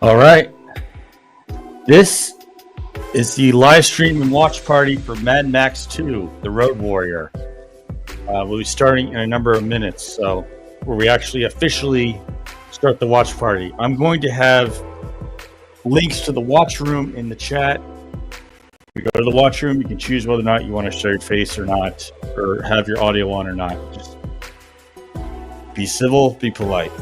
All right. This is the live stream and watch party for Mad Max 2, The Road Warrior. We'll be starting in a number of minutes, so where we actually officially start the watch party. I'm going to have links to the watch room in the chat. We go to the watch room, you can choose whether or not you want to show your face or not, or have your audio on or not. Just be civil, be polite.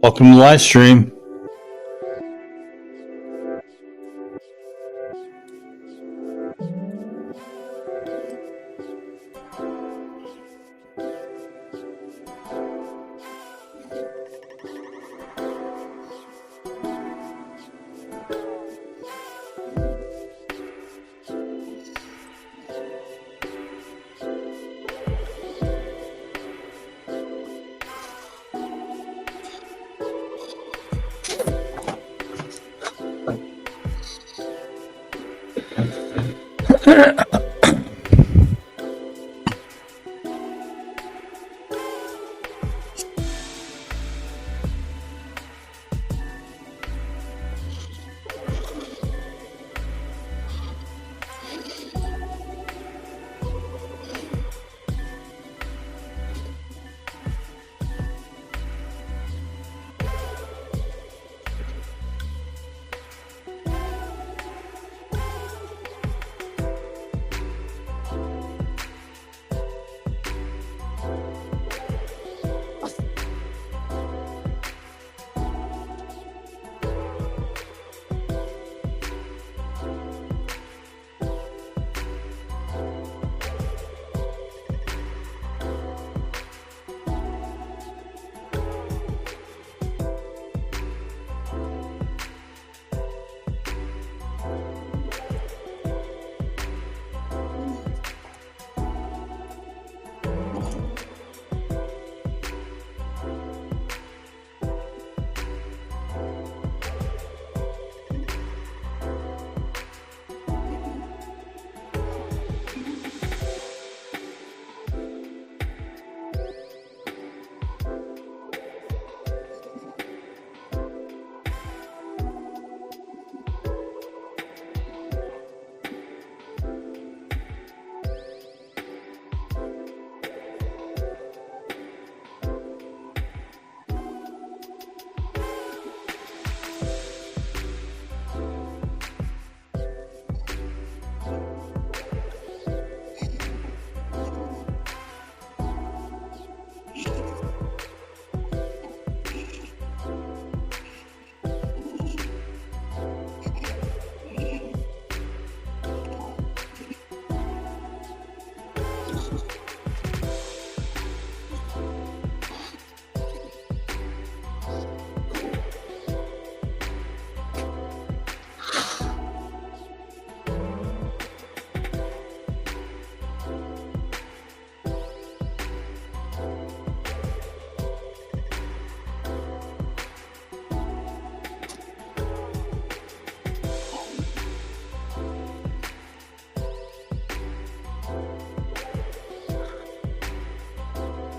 Welcome to the live stream.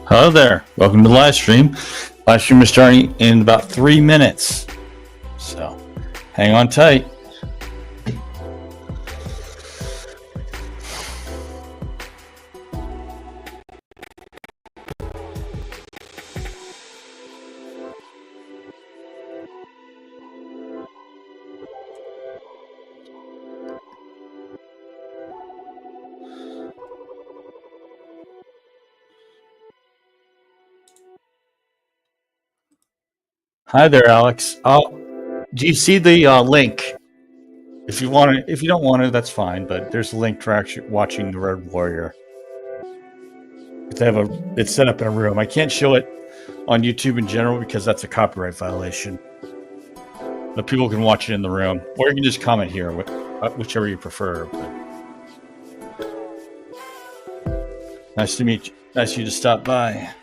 Hello there. Welcome to the live stream. Live stream is starting in about 3 minutes. So hang on tight. Hi there, Alex. Do you see the link? If you want it, if you don't want it, that's fine. But there's a link for actually watching the Road Warrior. It's set up in a room. I can't show it on YouTube in general because that's a copyright violation. But people can watch it in the room, or you can just comment here, whichever you prefer. But nice to meet you. Nice of you to stop by.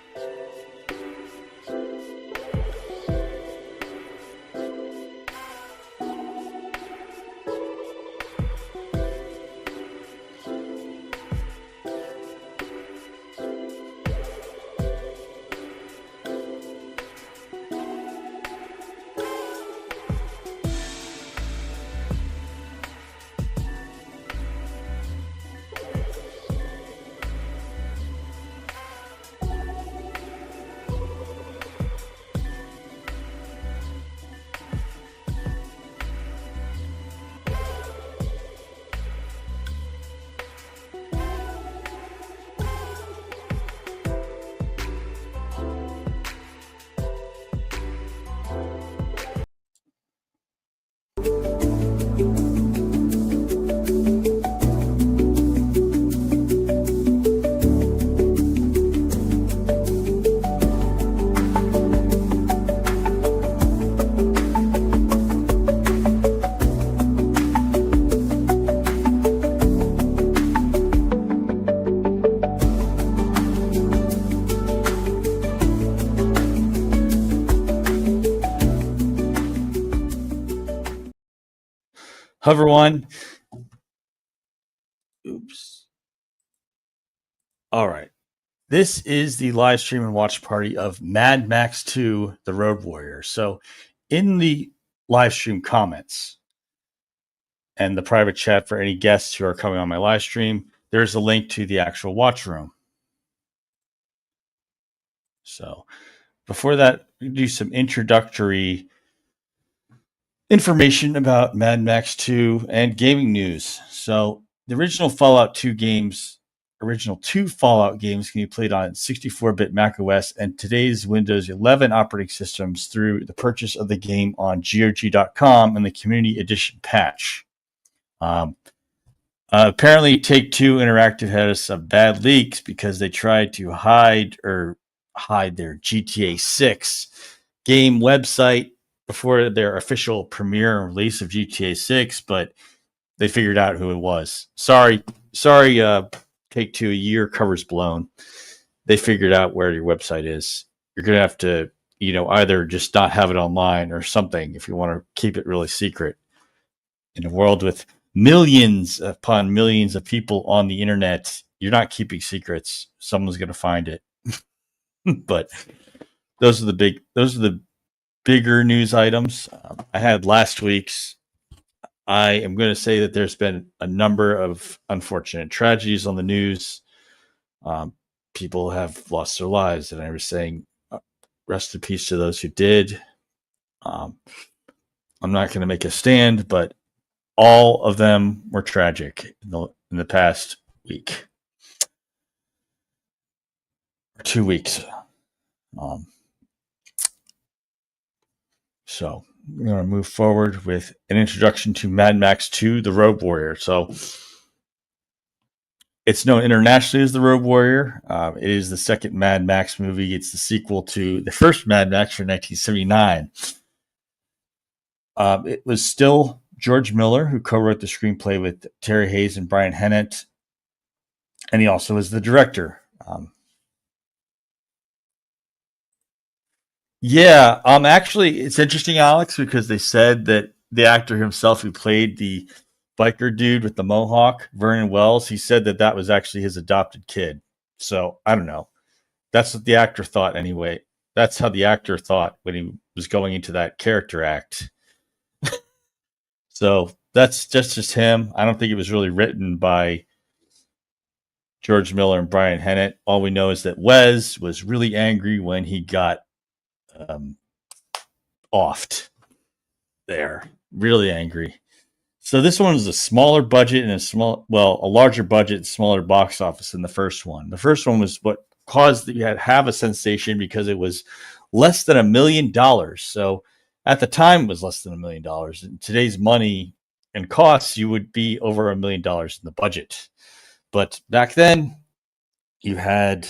Hover one. Oops. All right. This is the live stream and watch party of Mad Max 2, The Road Warrior. So, in the live stream comments and the private chat for any guests who are coming on my live stream, there's a link to the actual watch room. So, before that, we do some introductory information about Mad Max 2 and gaming news. So, the original two Fallout games can be played on 64-bit macOS and today's Windows 11 operating systems through the purchase of the game on GOG.com and the Community Edition patch. Apparently, Take-Two Interactive had some bad leaks because they tried to hide their GTA 6 game website before their official premiere and release of GTA 6, but they figured out who it was. Sorry, Take-Two, a year cover's blown. They figured out where your website is. You're going to have to, either just not have it online or something if you want to keep it really secret. In a world with millions upon millions of people on the internet, you're not keeping secrets. Someone's going to find it. But those are the bigger news items. I had last week's. I am going to say that there's been a number of unfortunate tragedies on the news. People have lost their lives, and I was saying, rest in peace to those who did. I'm not going to make a stand, but all of them were tragic in the past week. 2 weeks. So we're going to move forward with an introduction to Mad Max 2, The Road Warrior. So it's known internationally as The Road Warrior. It is the second Mad Max movie. It's the sequel to the first Mad Max from 1979. It was still George Miller who co-wrote the screenplay with Terry Hayes and Brian Hennett. And he also was the director. Actually, it's interesting, Alex, because they said that the actor himself who played the biker dude with the mohawk, Vernon Wells, he said that was actually his adopted kid. So I don't know. That's what the actor thought anyway. That's how the actor thought when he was going into that character act. So that's just him. I don't think it was really written by George Miller and Brian Hennett. All we know is that Wes was really angry when he got offed there. Really angry. So this one was a smaller budget and a larger budget, smaller box office than the first one. The first one was what caused you to have a sensation because it was less than $1 million. So at the time, it was less than $1 million. In today's money and costs, you would be over $1 million in the budget. But back then, you had,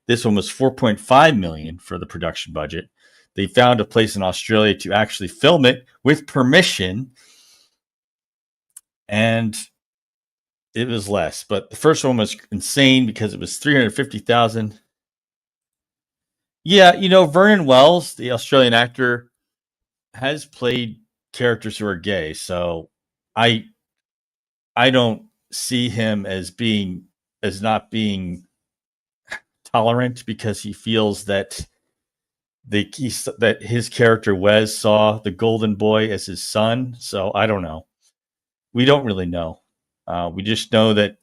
this one was $4.5 million for the production budget. They found a place in Australia to actually film it with permission, and it was less. But the first one was insane because it was $350,000. Yeah, Vernon Wells, the Australian actor, has played characters who are gay, so I don't see him as not being tolerant because he feels that that his character Wes saw the golden boy as his son. So I don't know. We don't really know. We just know that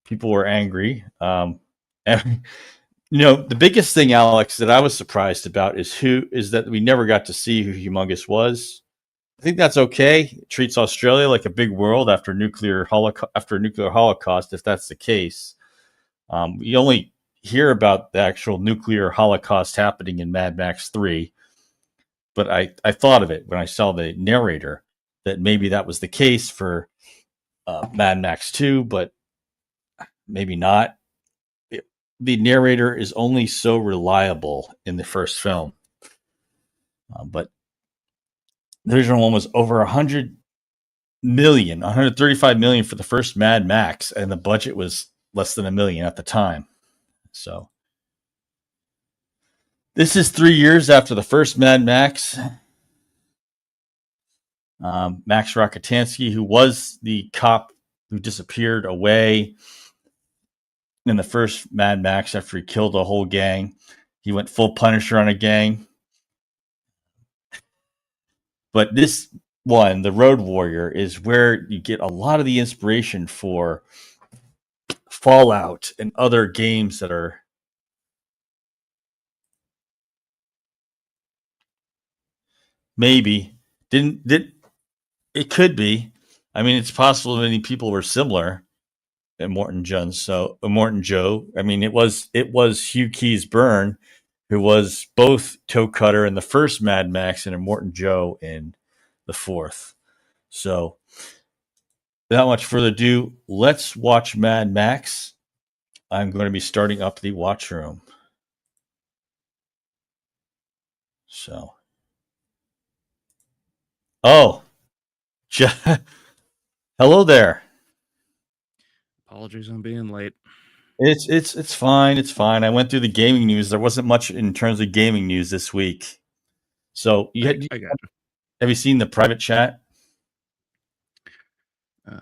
people were angry. And the biggest thing, Alex, that I was surprised about is that we never got to see who Humongous was. I think that's okay. It treats Australia like a big world after a nuclear holocaust, if that's the case. We only hear about the actual nuclear holocaust happening in Mad Max 3, but I thought of it when I saw the narrator that maybe that was the case for Mad Max 2, but maybe not. The narrator is only so reliable in the first film, but the original one was over 100 million, 135 million for the first Mad Max, and the budget was less than $1 million at the time. So this is 3 years after the first Mad Max. Max Rockatansky, who was the cop who disappeared away in the first Mad Max after he killed a whole gang. He went full Punisher on a gang. But this one, the Road Warrior, is where you get a lot of the inspiration for Fallout and other games that are maybe did it could be. I mean, it's possible many people were similar at Morton Joe. I mean, it was Hugh Keys Byrne, who was both Toe Cutter in the first Mad Max and a Morton Joe in the fourth. So, without much further ado, let's watch Mad Max. I'm going to be starting up the watch room. So, hello there. Apologies on being late. It's fine. It's fine. I went through the gaming news. There wasn't much in terms of gaming news this week. So I got you. Have you seen the private chat? I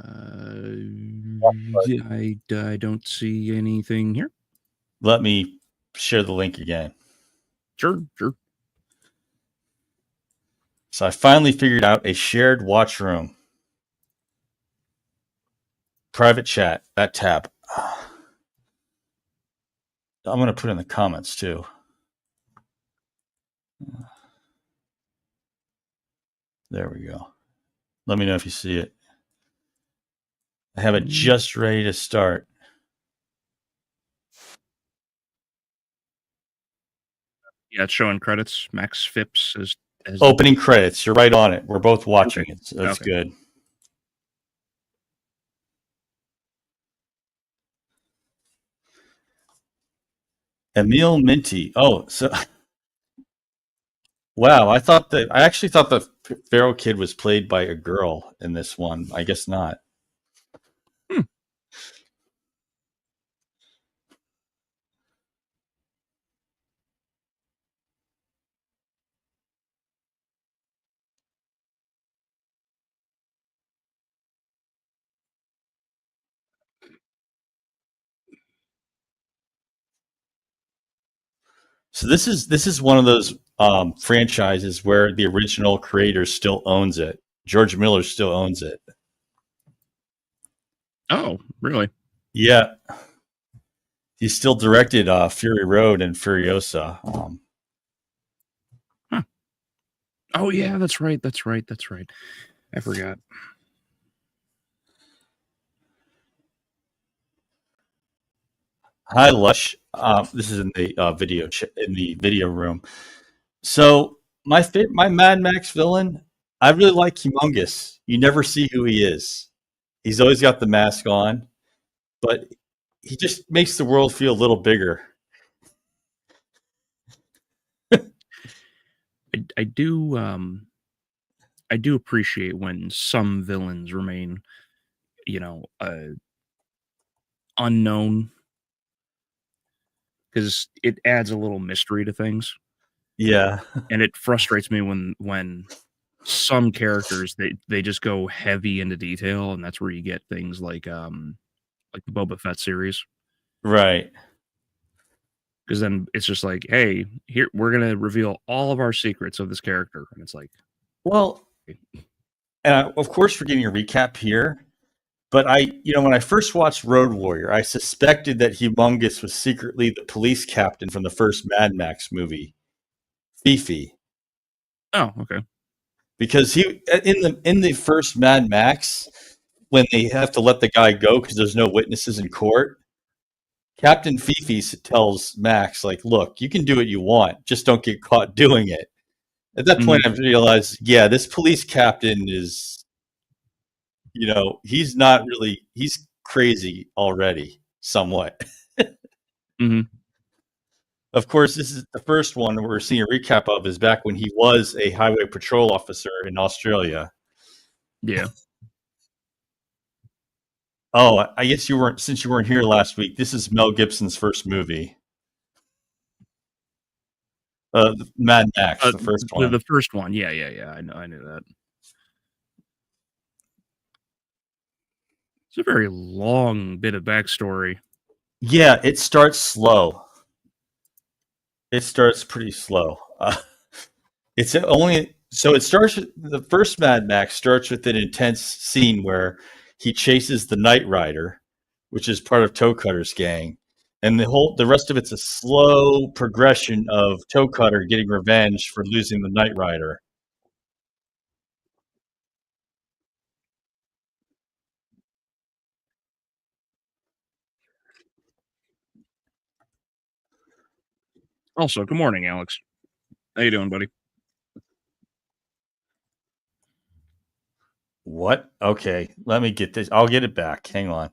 don't see anything here. Let me share the link again. Sure. So I finally figured out a shared watch room. Private chat, that tab. I'm going to put in the comments too. There we go. Let me know if you see it. I have it just ready to start. Yeah, it's showing credits. Max Phipps as opening credits. You're right on it. We're both watching it. So that's good. Emil Minty. Oh, so wow. I actually thought the Pharaoh Kid was played by a girl in this one. I guess not. So this is one of those franchises where the original creator still owns it. George Miller still owns it. Oh, really? Yeah. He still directed Fury Road and Furiosa. Oh yeah, that's right. I forgot. Hi, Lush. This is in the video room. So my Mad Max villain, I really like Humongous. You never see who he is. He's always got the mask on, but he just makes the world feel a little bigger. I do appreciate when some villains remain, unknown, because it adds a little mystery to things. Yeah. And it frustrates me when some characters they just go heavy into detail, and that's where you get things like the Boba Fett series. Right. Because then it's just like, hey, here we're gonna reveal all of our secrets of this character, and it's like, well, and of course we're getting a recap here, but when I first watched Road Warrior, I suspected that Humongous was secretly the police captain from the first Mad Max movie, Fifi. Oh, okay. Because he in the first Mad Max, when they have to let the guy go because there's no witnesses in court, Captain Fifi tells Max, like, look, you can do what you want, just don't get caught doing it. At that point, I realized, yeah, this police captain is, he's not really, he's crazy already, somewhat. Of course, this is the first one we're seeing a recap of is back when he was a highway patrol officer in Australia. Yeah. Oh, I guess since you weren't here last week, this is Mel Gibson's first movie. Mad Max, the first one. The first one, yeah. I knew that. It's a very long bit of backstory. Yeah, it starts slow. It starts pretty slow. It's only so it starts with the first Mad Max starts with an intense scene where he chases the Knight Rider, which is part of Toe Cutter's gang, and the rest of it's a slow progression of Toe Cutter getting revenge for losing the Knight Rider. Also, good morning, Alex. How you doing, buddy? What? Okay, let me get this. I'll get it back. Hang on.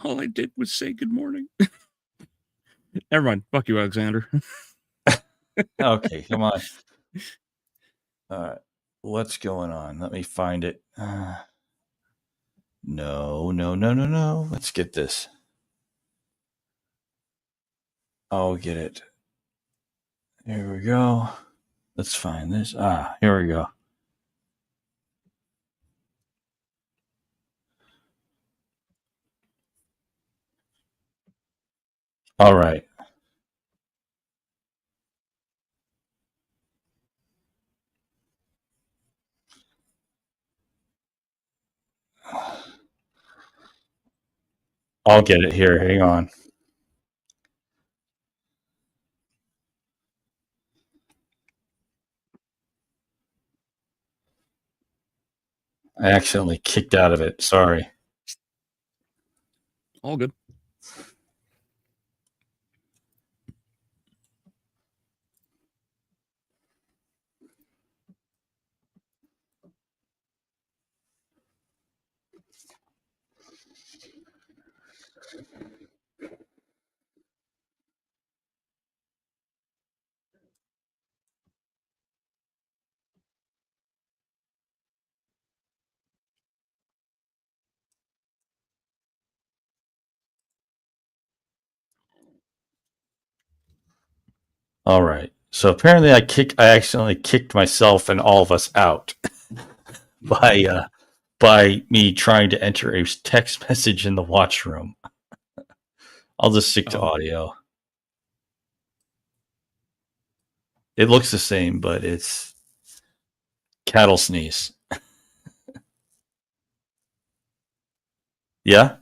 All I did was say good morning. Never mind. Fuck you, Alexander. Okay, come on. What's going on? Let me find it. No. Let's get this. I'll get it. Here we go. Let's find this. Here we go. All right. I'll get it here. Hang on. I accidentally kicked out of it. Sorry. All good. All right. So apparently I accidentally kicked myself and all of us out by me trying to enter a text message in the watch room. I'll just stick to audio. It looks the same, but it's cattle sneeze. Yeah?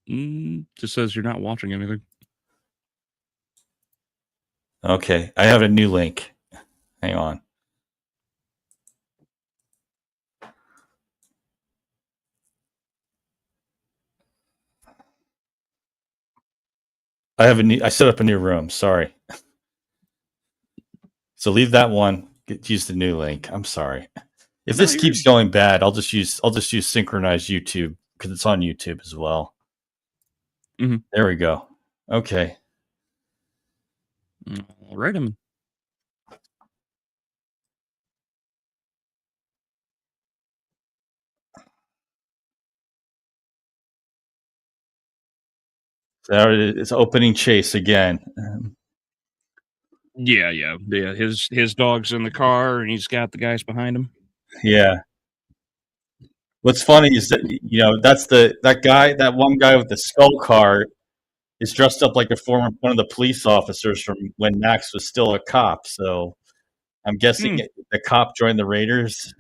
Just says you're not watching anything. Okay. I have a new link. Hang on. I set up a new room. Sorry. So leave that one. Use the new link. I'm sorry. If this keeps going bad, I'll just use synchronized YouTube because it's on YouTube as well. Mm-hmm. There we go. Okay. All right. So it's opening chase again. Yeah. His dog's in the car, and he's got the guys behind him. Yeah. What's funny is that that's that one guy with the skull car is dressed up like one of the police officers from when Max was still a cop. So I'm guessing the cop joined the Raiders.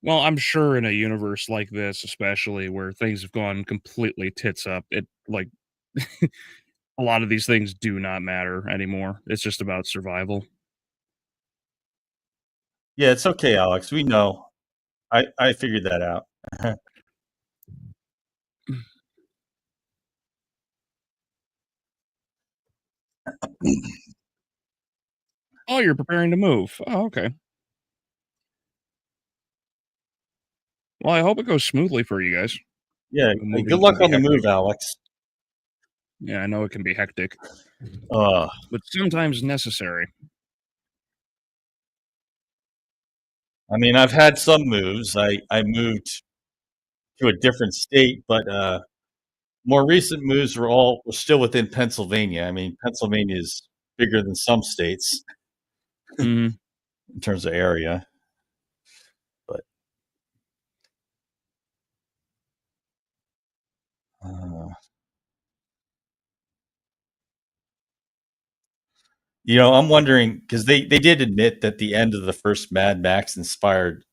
Well, I'm sure in a universe like this, especially where things have gone completely tits up, it like a lot of these things do not matter anymore. It's just about survival. Yeah, it's okay, Alex. We know. I figured that out. Oh, you're preparing to move. Oh, okay. Well, I hope it goes smoothly for you guys. Yeah, Moving good can luck be on the hectic. move, Alex. Yeah, I know it can be hectic, Uh, but sometimes necessary. I mean, I've had some moves. I moved to a different state, but more recent moves were still within Pennsylvania. I mean, Pennsylvania is bigger than some states Mhm. in terms of area. But uh, I'm wondering because they did admit that the end of the first Mad Max inspired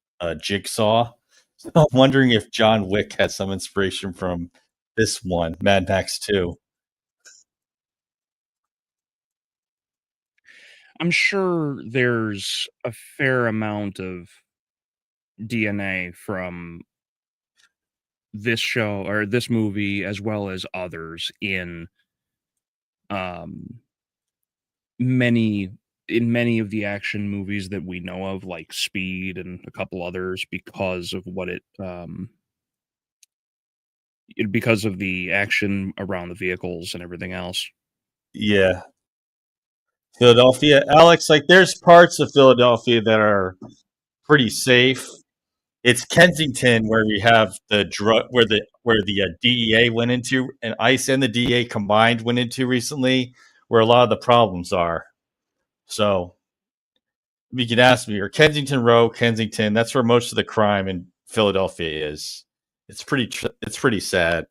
Jigsaw. So I'm wondering if John Wick had some inspiration from this one, Mad Max 2. I'm sure there's a fair amount of DNA from this show or this movie as well as others um many many of the action movies that we know of, like Speed and a couple others, because of because of the action around the vehicles and everything else. Yeah, Philadelphia, Alex. Like, there's parts of Philadelphia that are pretty safe. It's Kensington where we have the drug where the DEA went into, and ICE and the DEA combined went into recently, where a lot of the problems are. So you can ask me, or Kensington Row, Kensington. That's where most of the crime in Philadelphia is. It's pretty sad,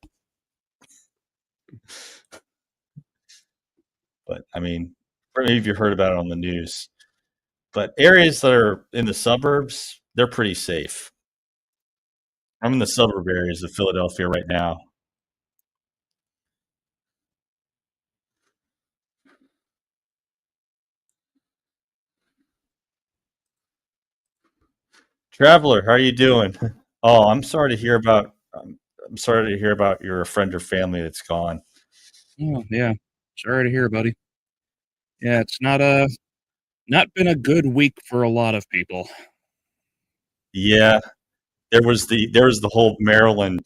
but I mean, maybe if you heard about it on the news. But areas that are in the suburbs, they're pretty safe. I'm in the suburb areas of Philadelphia right now. Traveler, how are you doing? Oh, I'm sorry to hear about your friend or family that's gone. Oh, yeah. Sorry to hear, buddy. Yeah, it's not been a good week for a lot of people. Yeah, there was the whole Maryland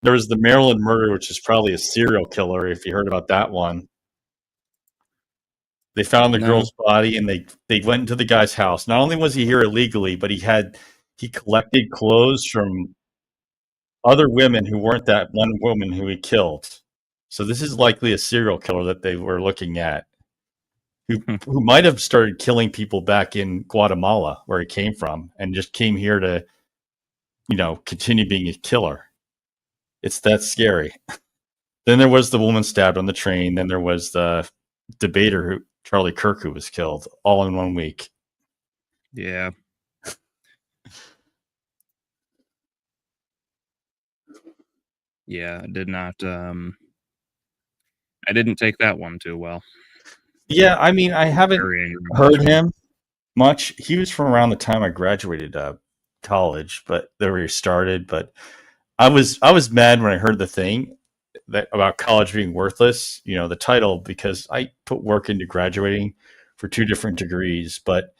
there was the Maryland murder, which is probably a serial killer. If you heard about that one, they found the No. girl's body and they went into the guy's house. Not only was he here illegally, but he collected clothes from other women who weren't that one woman who he killed. So this is likely a serial killer that they were looking at, who might have started killing people back in Guatemala, where he came from, and just came here to, continue being a killer. It's that scary. Then there was the woman stabbed on the train. Then there was the debater, Charlie Kirk, who was killed all in 1 week. Yeah. Yeah, I didn't take that one too well. Yeah, I mean, I haven't Very angry about this heard one. him much. He was from around the time I graduated college, but there where he started. But I was mad when I heard the thing that about college being worthless. The title, because I put work into graduating for two different degrees. But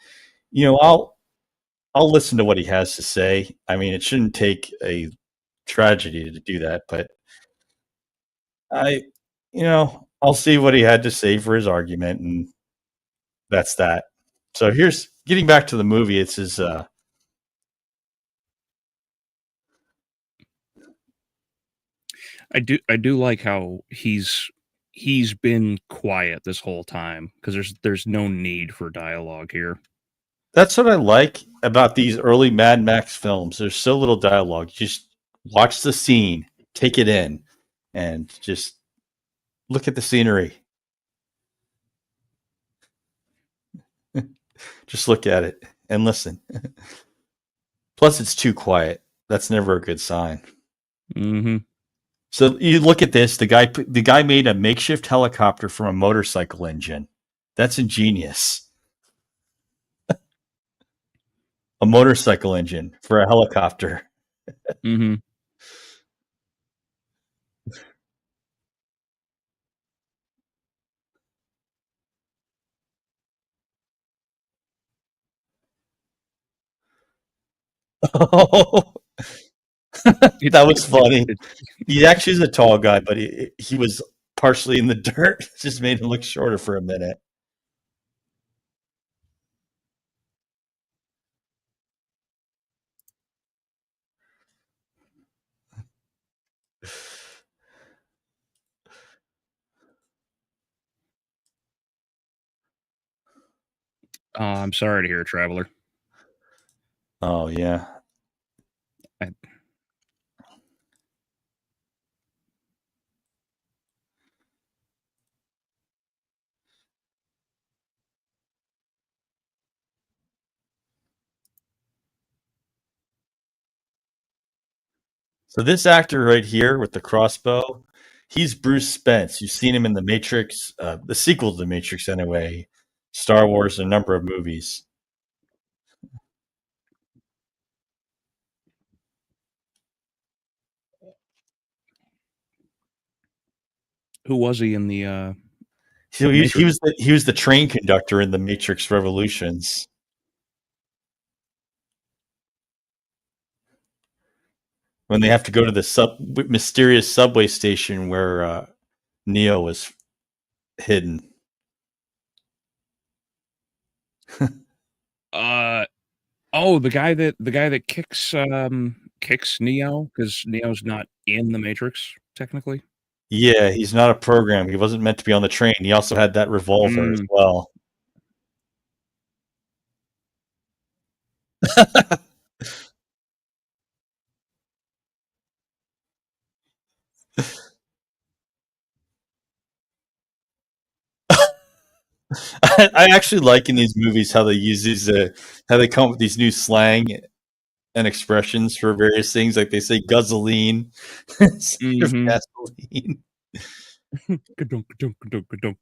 I'll listen to what he has to say. I mean, it shouldn't take a tragedy to do that, but I, I'll see what he had to say for his argument, and that's that. So here's getting back to the movie. It's his. I do like how he's been quiet this whole time because there's no need for dialogue here. That's what I like about these early Mad Max films. There's so little dialogue. You just watch the scene, take it in, and just look at the scenery. Just look at it and listen. Plus, it's too quiet. That's never a good sign. Mm-hmm. So you look at this. The guy made a makeshift helicopter from a motorcycle engine. That's ingenious. A motorcycle engine for a helicopter. Mm-hmm. Oh, It, that was funny. it He actually is a tall guy, but he was partially in the dirt. Just made him look shorter for a minute. I'm sorry to hear, Traveler. Oh yeah. I, So this actor right here with the crossbow, he's Bruce Spence. You've seen him in the Matrix, the sequel to the Matrix anyway, Star Wars, and a number of movies. who was he in So the he Matrix? was the train conductor in the Matrix Revolutions. When they have to go to the mysterious subway station where Neo was hidden. Uh the guy that kicks Neo because Neo's not in the Matrix technically. Yeah, he's not a program. He wasn't meant to be on the train. He also had that revolver as Mm, well. I actually like in these movies how they use these, how they come up with these new slang and expressions for various things. Like they say "guzzling" instead of mm-hmm. gasoline. Ka-dunk, ka-dunk, ka-dunk, ka-dunk.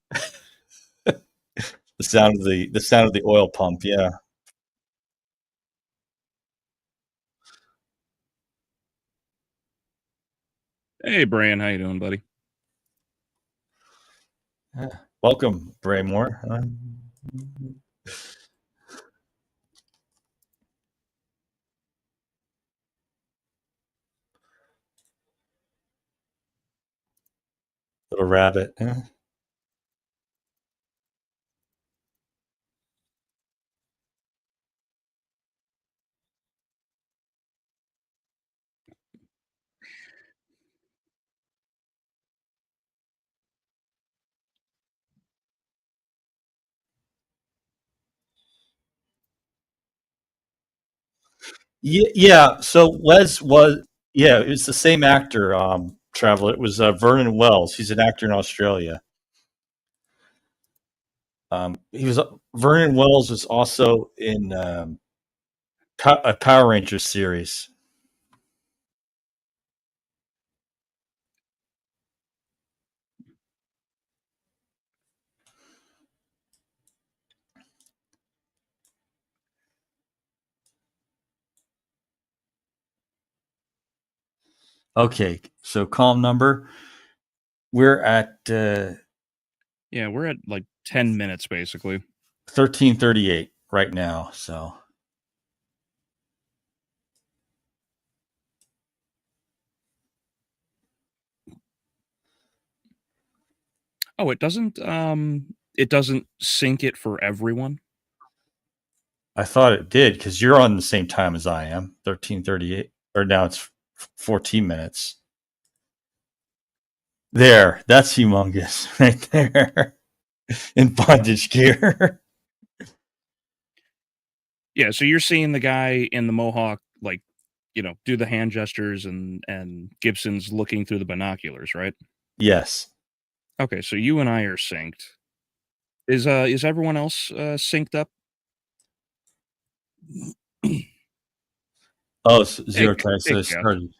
The sound of the oil pump. Yeah. Hey Brian, how you doing, buddy? Yeah. Welcome, Braymore. Little rabbit. Yeah. Yeah. So Les was, yeah, it was the same actor. Traveler. It was Vernon Wells. He's an actor in Australia. He was Vernon Wells was also in a Power Rangers series. Okay, so calm number. We're at Yeah, we're at like 10 minutes basically. 13:38 right now. So Oh, it doesn't sync it for everyone. I thought it did because you're on the same time as I am. 13:38, or now it's 14 minutes. There, that's humongous right there in bondage gear. Yeah, so you're seeing the guy in the mohawk like, do the hand gestures and Gibson's looking through the binoculars, right? Yes. Okay, so you and I are synced. Is everyone else synced up? Oh, zero Take time. take So it a guess. started.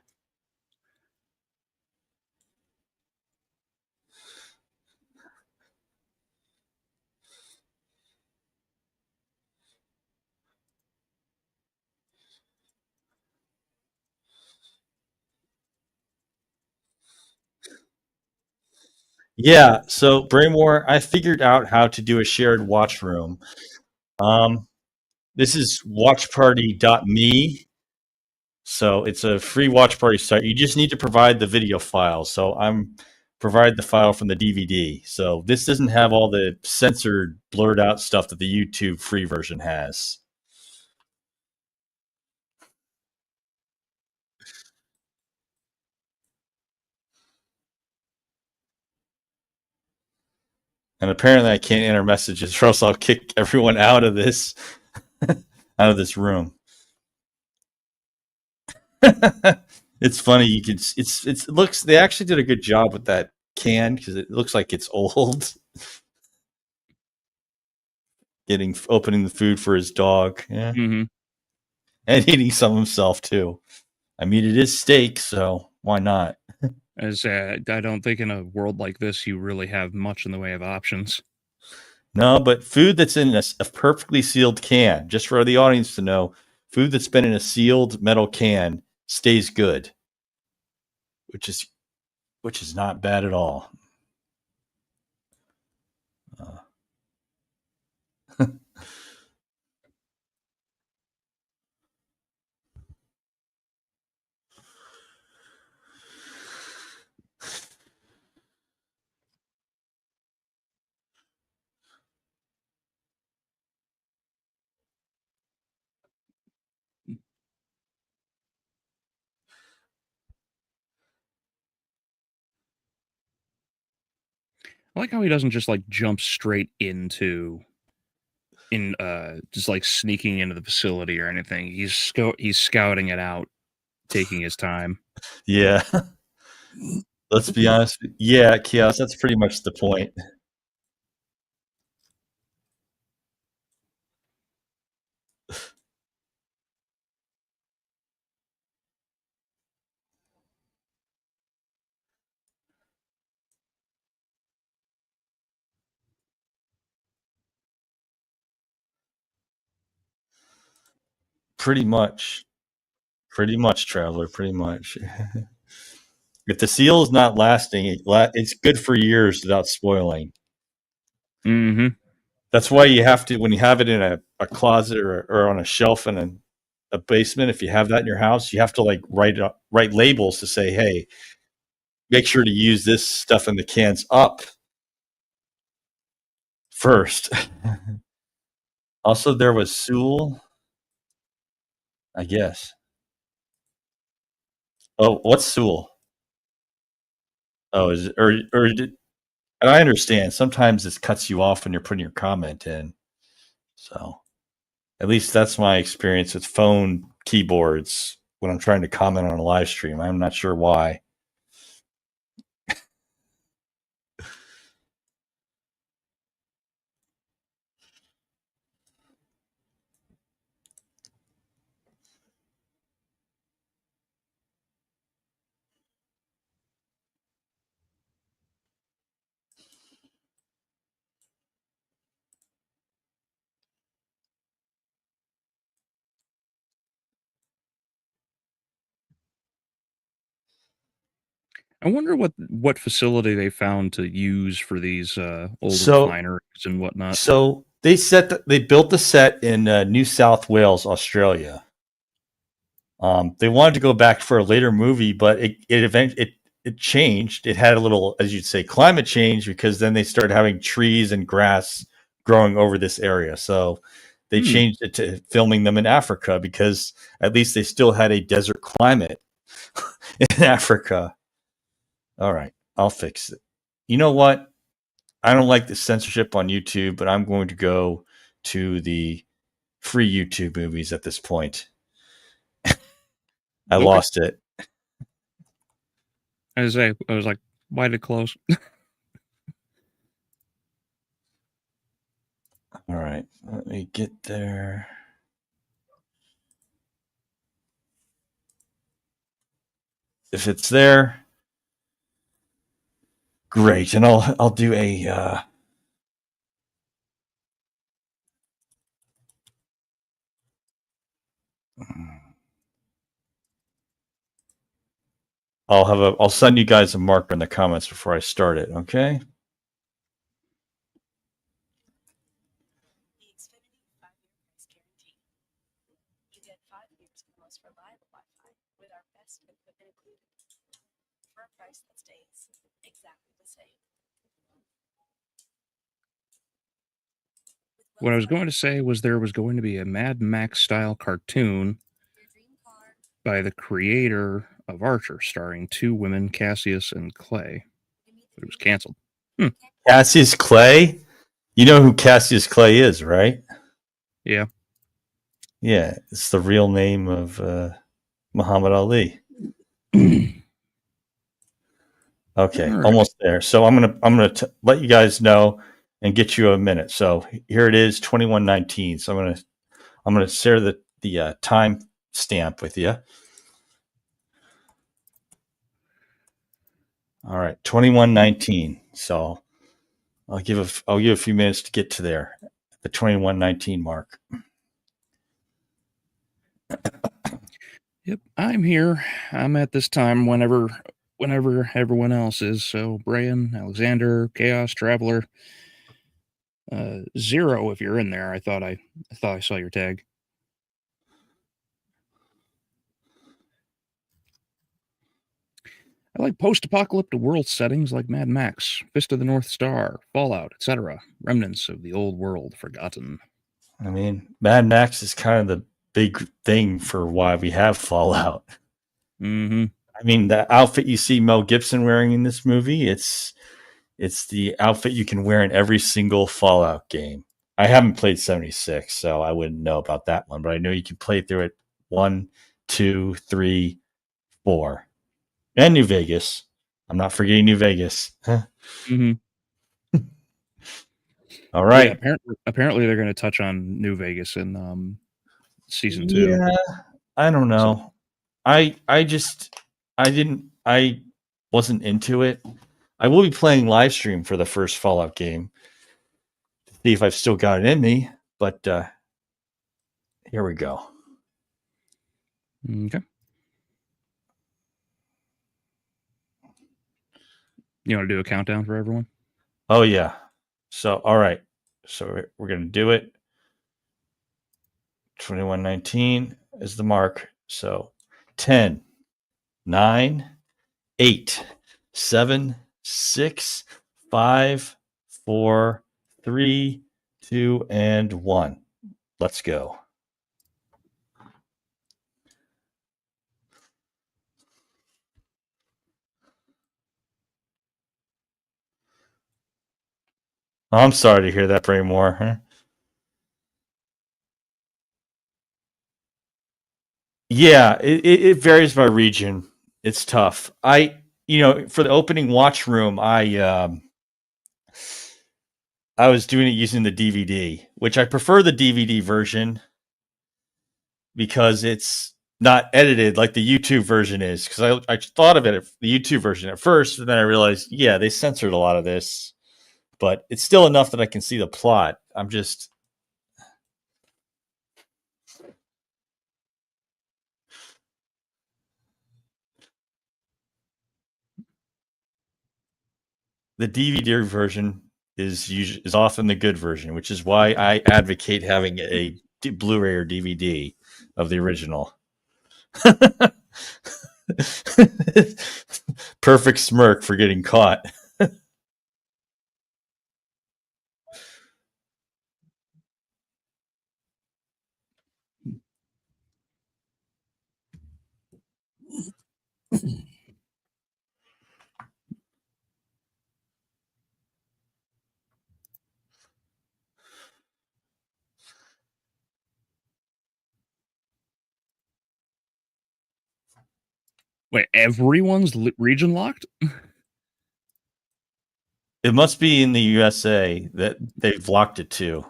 Yeah. So Braymore, I figured out how to do a shared watch room. Um, this is watchparty.me. So it's a free watch party site. You just need to provide the video file. So I'm provide the file from the DVD. So this doesn't have all the censored, blurred out stuff that the YouTube free version has. And apparently I can't enter messages, or else I'll kick everyone out of this room. It's funny. You can. It looks. They actually did a good job with that can because it looks like it's old. Opening the food for his dog, yeah, and eating some himself too. I mean, it is steak, so why not? As I don't think in a world like this you really have much in the way of options. No, but food that's in a perfectly sealed can, just for the audience to know, food that's been in a sealed metal can stays good, which is not bad at all. I like how he doesn't just like jump straight into just like sneaking into the facility or anything. He's scouting it out, taking his time. Yeah. Let's be honest. Yeah, Chaos, that's pretty much the point. Pretty much. Pretty much, Traveler, pretty much. If the seal is not lasting, it's good for years without spoiling. Mm-hmm. That's why you have to, when you have it in a closet or on a shelf in a basement, if you have that in your house, you have to like write labels to say, hey, make sure to use this stuff in the cans up first. Also, there was Sewell, I guess. Oh, what's Sewell? Oh, is it, or did, and I understand sometimes it cuts you off when you're putting your comment in. So at least that's my experience with phone keyboards when I'm trying to comment on a live stream. I'm not sure why. I wonder what facility they found to use for these old So refineries and whatnot. So they built the set in New South Wales, Australia. They wanted to go back for a later movie, but it changed. It had a little, as you'd say, climate change because then they started having trees and grass growing over this area. So they changed it to filming them in Africa because at least they still had a desert climate in Africa. All right, I'll fix it. You know what? I don't like the censorship on YouTube, but I'm going to go to the free YouTube movies at this point. I lost it. I was like, why did it close? All right, let me get there. If it's there, great, and I'll do a. I'll send you guys a marker in the comments before I start it. Okay. What I was going to say was there was going to be a Mad Max style cartoon by the creator of Archer, starring two women, Cassius and Clay, but it was canceled. Cassius Clay. You know who Cassius Clay is, right? Yeah. Yeah, it's the real name of Muhammad Ali. Okay, All right. almost there. So I'm gonna let you guys know and get you a minute. So here it is, 21:19. So I'm gonna share the time stamp with you. All right, 21:19. So I'll give a few minutes to get to there, the 21:19 mark. Yep, I'm here. I'm at this time whenever everyone else is. So Brian, Alexander, Chaos, Traveler, Zero. If you're in there, I thought I saw your tag. I like post-apocalyptic world settings like Mad Max, Fist of the North Star, Fallout, etc. Remnants of the old world forgotten. I mean, Mad Max is kind of the big thing for why we have Fallout. Mm-hmm. I mean, the outfit you see Mel Gibson wearing in this movie, it's the outfit you can wear in every single Fallout game. I haven't played 76, so I wouldn't know about that one, but I know you can play through it 1, 2, 3, 4. And New Vegas. I'm not forgetting New Vegas. Mm-hmm. All right. Yeah, apparently they're going to touch on New Vegas in season 2. Yeah, I don't know. So, I wasn't into it. I will be playing live stream for the first Fallout game to see if I've still got it in me, but here we go. okay. You want to do a countdown for everyone? Oh yeah. So all right. So we're going to do it. 21:19 is the mark. So 10, 9, 8, 7, 6, 5, 4, 3, 2, and 1. Let's go. I'm sorry to hear that, Braymore. Huh? Yeah, it varies by region. It's tough. For the opening watch room, I was doing it using the DVD, which I prefer the DVD version because it's not edited like the YouTube version is. Because I thought of it, the YouTube version at first, and then I realized, yeah, they censored a lot of this, but it's still enough that I can see the plot. I'm just. The DVD version is often the good version, which is why I advocate having a Blu-ray or DVD of the original. Perfect smirk for getting caught. Wait, everyone's region locked? It must be in the USA that they've locked it to.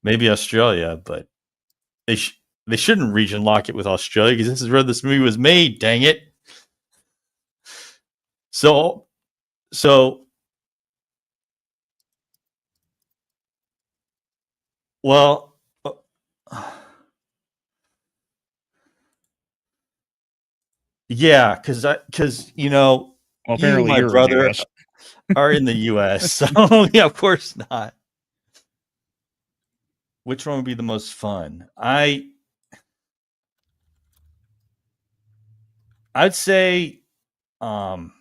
Maybe Australia, but they shouldn't region lock it with Australia because this is where this movie was made. Dang it! So well. Yeah, because Well, you, apparently my you're in the brother, US. are in the U.S. So yeah, of course not. Which one would be the most fun? I'd say, um,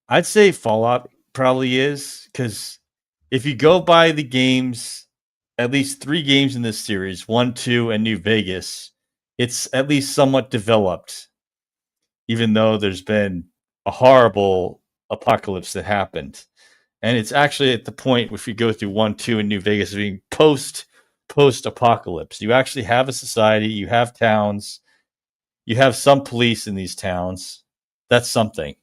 I'd say Fallout probably is because if you go by the games, at least 3 games in this series, 1, 2, and New Vegas, it's at least somewhat developed, even though there's been a horrible apocalypse that happened. And it's actually at the point, if you go through 1, 2 in New Vegas, being post apocalypse. You actually have a society, you have towns, you have some police in these towns. That's something.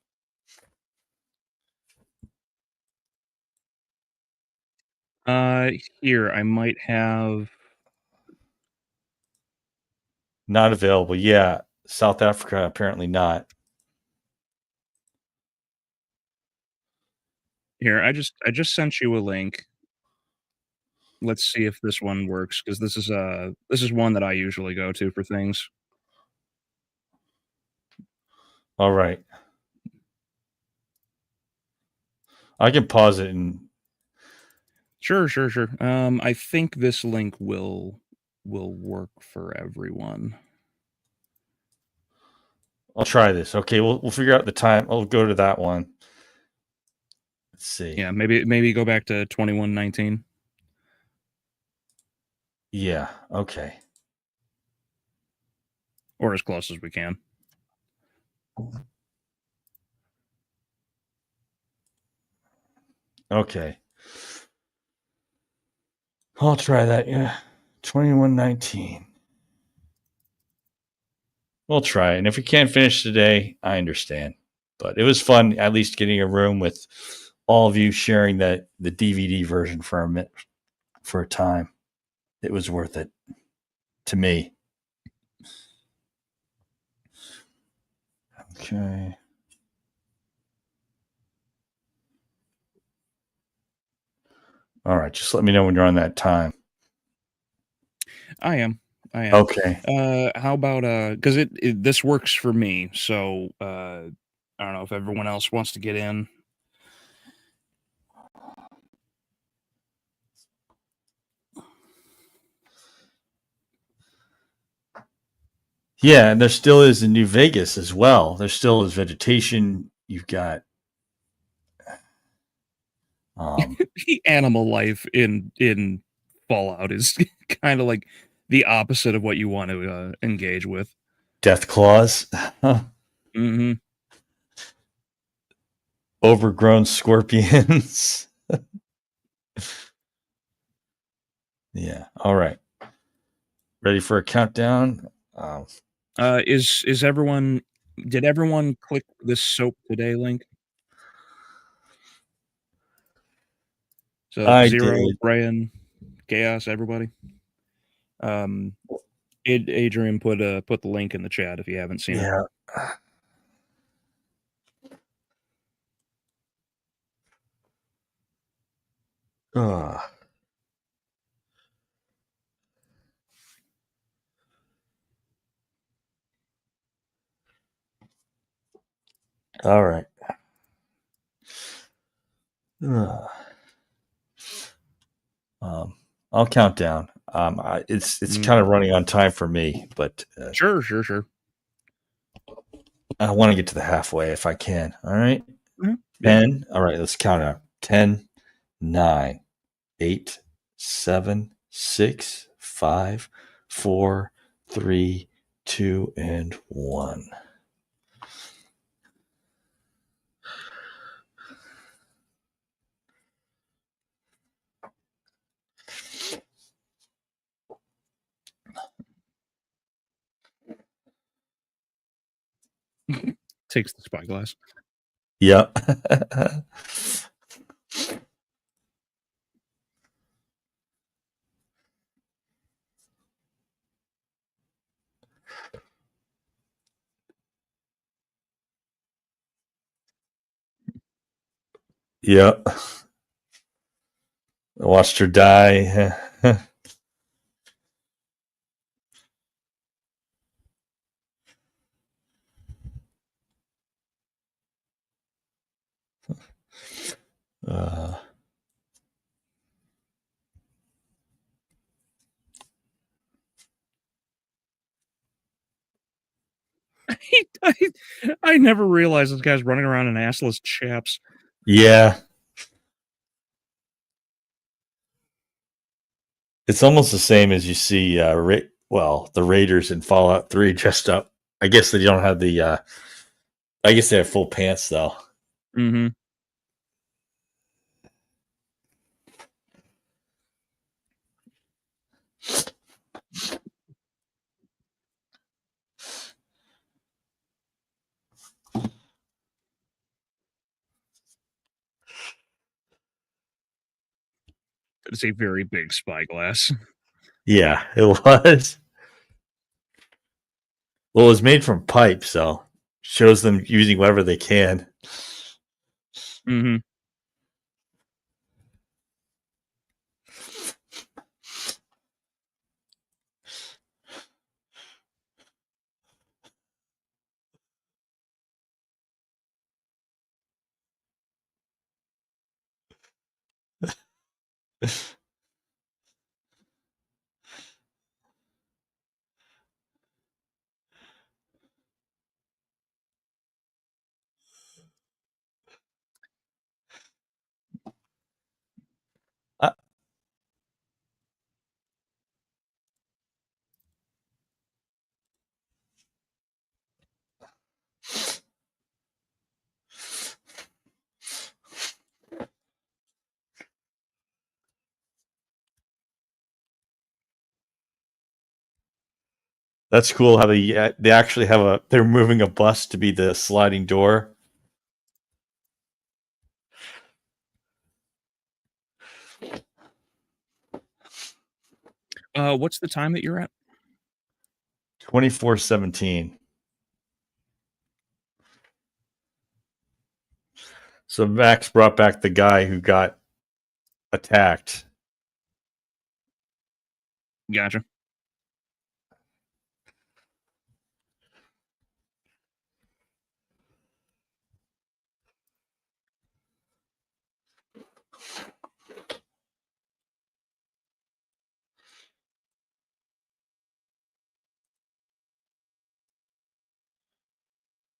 Here I might have. Not available. Yeah, South Africa apparently not. Here, I just sent you a link. Let's see if this one works, because this is one that I usually go to for things. All right. I can pause it and Sure. I think this link will work for everyone. I'll try this. Okay, we'll figure out the time. I'll go to that one. Let's see. Yeah, maybe go back to 2119. Yeah, okay. Or as close as we can. Okay. I'll try that. Yeah. 2119. We'll try. And if we can't finish today, I understand. But it was fun at least getting a room with all of you sharing the DVD version for a time. It was worth it to me. Okay. All right, just let me know when you're on that time. I am. Okay. How about because this works for me, so I don't know if everyone else wants to get in. Yeah, and there still is in New Vegas as well. There still is vegetation. You've got the animal life in Fallout is kind of like the opposite of what you want to engage with. death claws. Mm-hmm. Overgrown scorpions. Yeah. All right. Ready for a countdown? Is everyone? Did everyone click this soap today link? So I Zero, did. Brian, Chaos, everybody. Adrian put the link in the chat if you haven't seen it. Yeah. All right. I'll count down. It's kind of running on time for me, but Sure. I want to get to the halfway if I can. All right. Mm-hmm. 10. All right, let's count out. 10, 9, 8, 7, 6, 5, 4, 3, 2, and 1. Takes the spyglass. Yep. Yep. I watched her die. I never realized this guy's running around in assless chaps. Yeah. It's almost the same as you see, the Raiders in Fallout 3 dressed up. I guess they don't have the I guess they have full pants though. Mm-hmm. It's a very big spyglass. Yeah, it was. Well, it was made from pipe, so shows them using whatever they can. Mm-hmm. Uh, that's cool how they actually have they're moving a bus to be the sliding door. What's the time that you're at? 24:17. So Max brought back the guy who got attacked. Gotcha.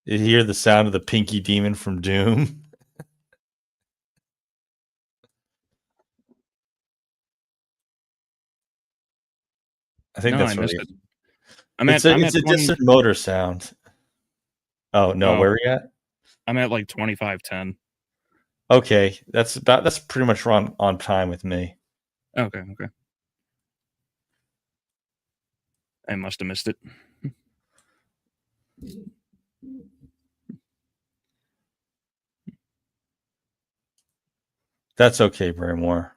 You hear the sound of the pinky demon from Doom. I think No, I that's what missed he it. is. I'm It's at a I'm it's at a 20. distant motor sound. Oh no, Oh, where are you at? I'm at like 2510. Okay, that's pretty much on time with me. Okay, okay. I must have missed it. That's okay, Braymore.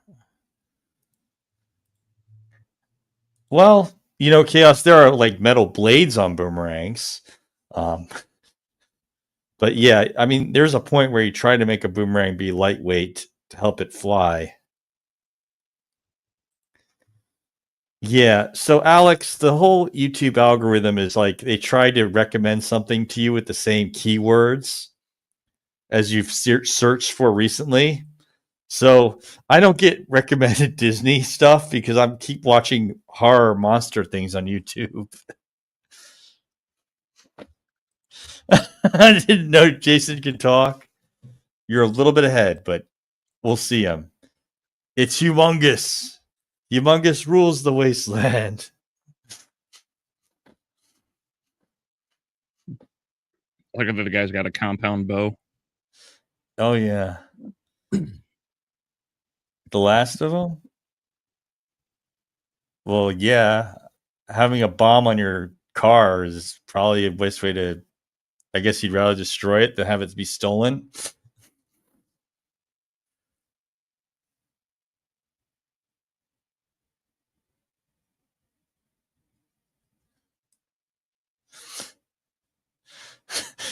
Well, Chaos, there are like metal blades on boomerangs. Um, but yeah, I mean, there's a point where you try to make a boomerang be lightweight to help it fly. Yeah. So, Alex, the whole YouTube algorithm is like they try to recommend something to you with the same keywords as you've searched for recently. So I don't get recommended Disney stuff because I'm keep watching horror monster things on YouTube. I didn't know Jason could talk. You're a little bit ahead, but we'll see him. It's humongous. Humongous rules the wasteland. Look at the guy's got a compound bow. Oh yeah, the last of them. Well, yeah, having a bomb on your car is probably a best way to. I guess you'd rather destroy it than have it be stolen.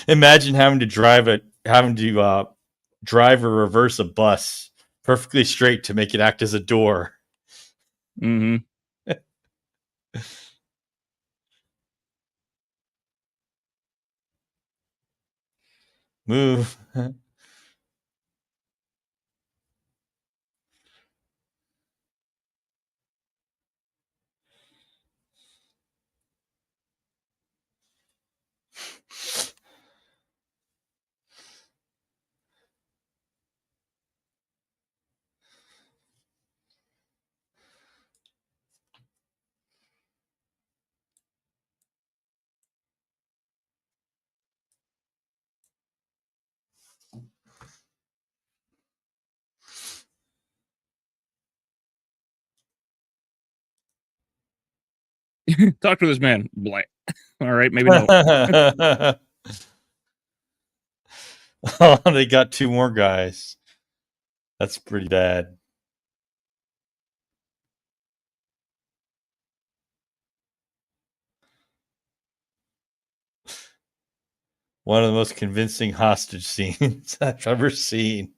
Imagine having to drive or reverse a bus perfectly straight to make it act as a door. Mm-hmm. Move. Talk to this man. Blank. All right, maybe no. Oh, they got two more guys. That's pretty bad. One of the most convincing hostage scenes I've ever seen.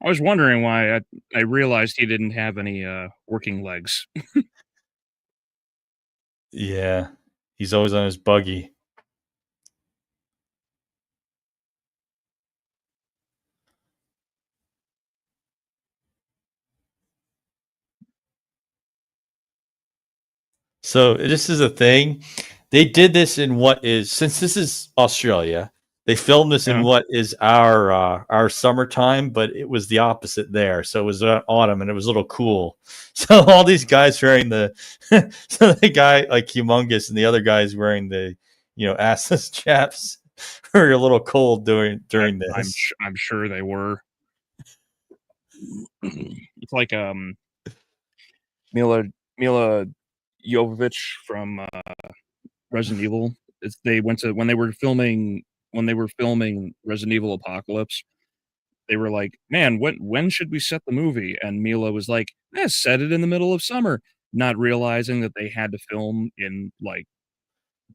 I was wondering why I realized he didn't have any working legs. Yeah, he's always on his buggy. So this is a thing. They did this in what is, since this is Australia, they filmed this in Yeah. what is our summertime, but it was the opposite there. So it was autumn, and it was a little cool. So all these guys wearing the, so the guy like humongous, and the other guys wearing the, assless chaps, were a little cold during this. I'm sure they were. It's like Mila Jovovich from Resident Evil. They went to when they were filming Resident Evil Apocalypse. They were like, "Man, when should we set the movie?" And Mila was like, set it in the middle of summer," not realizing that they had to film in like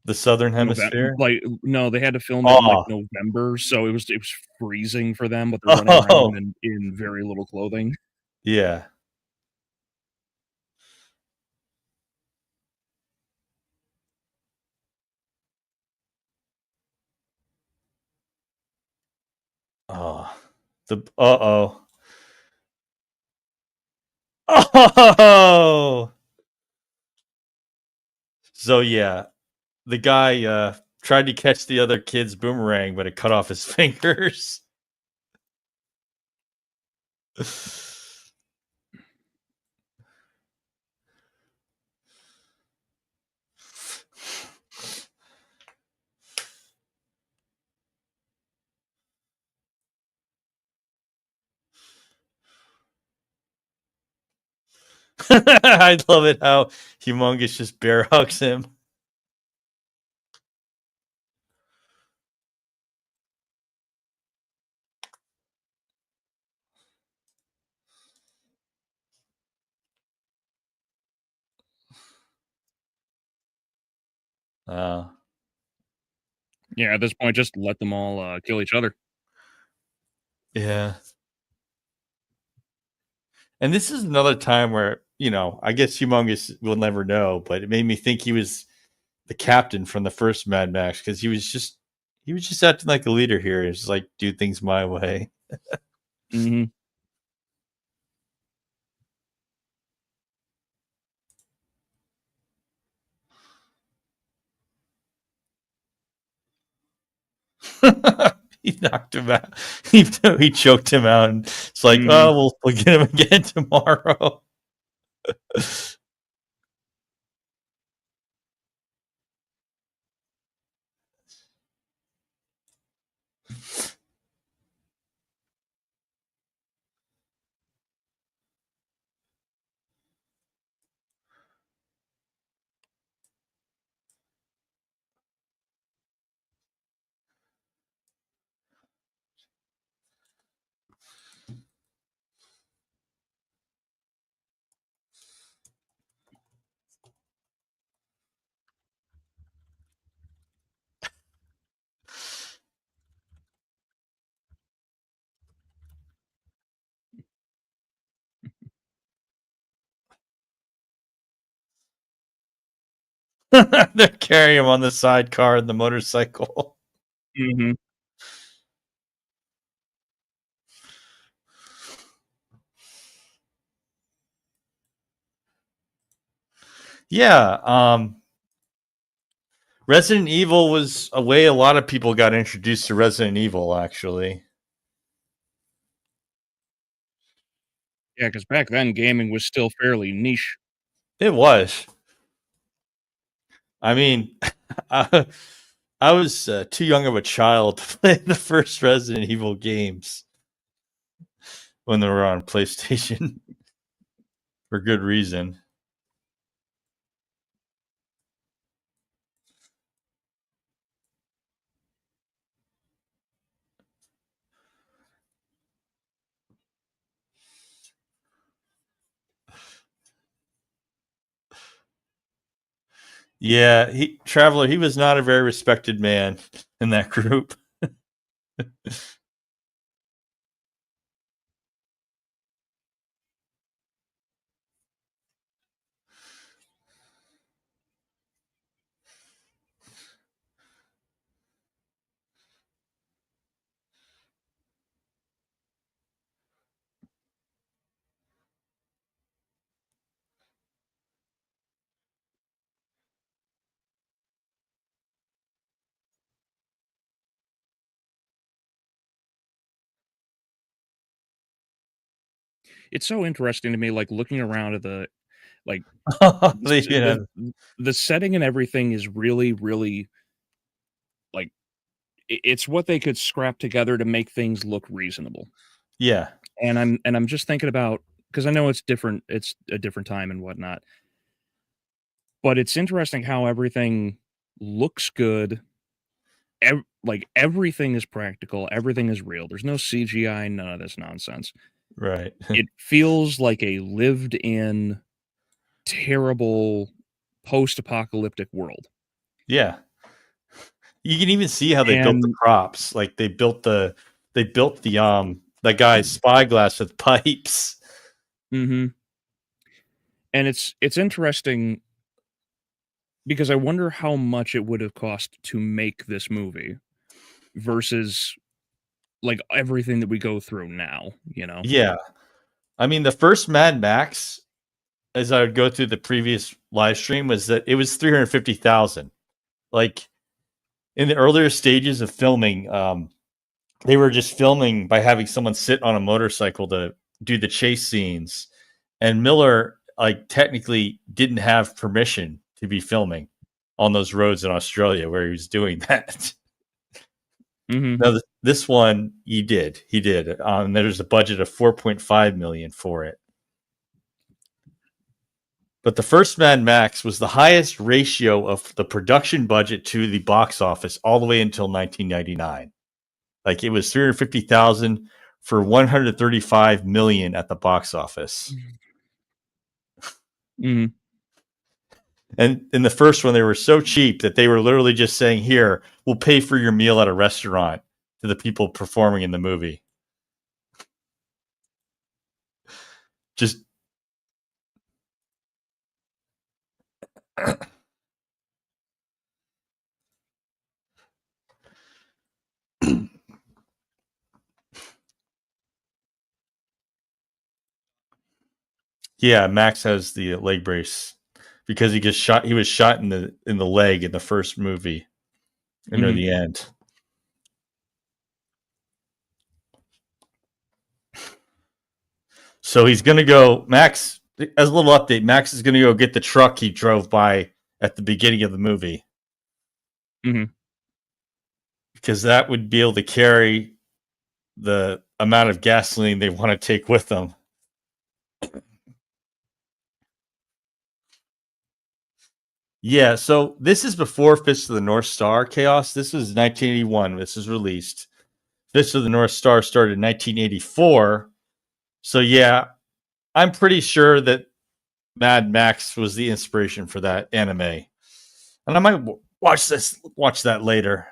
The Southern November. Hemisphere. Like, no, they had to film it in like Oh, November, so it was freezing for them, but they're running around oh, in very little clothing. yeah. Oh, oh. Oh, so yeah, the guy tried to catch the other kid's boomerang, but it cut off his fingers. I love it how Humongous just bear hugs him. Uh, Yeah, at this point, just let them all kill each other. yeah. And this is another time where, I guess Humongous will never know, but it made me think he was the captain from the first Mad Max because he was just acting like a leader here. It's like do things my way. Hmm. He knocked him out. He choked him out, and it's like, Hmm. oh, we'll get him again tomorrow. They're carrying him on the sidecar and the motorcycle. Mhm. Yeah, Resident Evil was a way a lot of people got introduced to Resident Evil, actually. Yeah, because back then, gaming was still fairly niche. It was. I mean, I, I was too young of a child to play the first Resident Evil games when they were on PlayStation for good reason. Yeah, Traveler, he was not a very respected man in that group. It's so interesting to me, like, looking around at the like, You know, the setting and everything is really, really, like, it's what they could scrap together to make things look reasonable. yeah, And I'm just thinking about, because I know it's a different time and whatnot, but it's interesting how everything looks good. Like, everything is practical, everything is real. There's no CGI, none of this nonsense. right. It feels like a lived-in, terrible, post-apocalyptic world. Yeah. You can even see how they built the And props. Like they built the guy's spyglass with pipes. mhm, and it's interesting because I wonder how much it would have cost to make this movie versus, like, everything that we go through now, you know? Yeah. I mean, the first Mad Max, as I would go through the previous live stream, was that it was 350,000. Like in the earlier stages of filming, they were just filming by having someone sit on a motorcycle to do the chase scenes. And Miller, like, technically didn't have permission to be filming on those roads in Australia where he was doing that. Mhm. No, this one he did. He did. There's a budget of 4.5 million for it. But the first Mad Max was the highest ratio of the production budget to the box office all the way until 1999. Like it was 350,000 for 135 million at the box office. Mhm. And in the first one, they were so cheap that they were literally just saying, "Here, we'll pay for your meal at a restaurant" to the people performing in the movie. Just yeah, Max has the leg brace because he gets shot. He was shot in the leg in the first movie, and near Mhm. the end. So he's gonna go. Max, as a little update, Max is gonna go get the truck he drove by at the beginning of the movie Mhm. because that would be able to carry the amount of gasoline they want to take with them. Yeah, so this is before Fist of the North Star Chaos. This was 1981. This was released. Fist of the North Star started in 1984. So yeah, I'm pretty sure that Mad Max was the inspiration for that anime, and I might watch that later.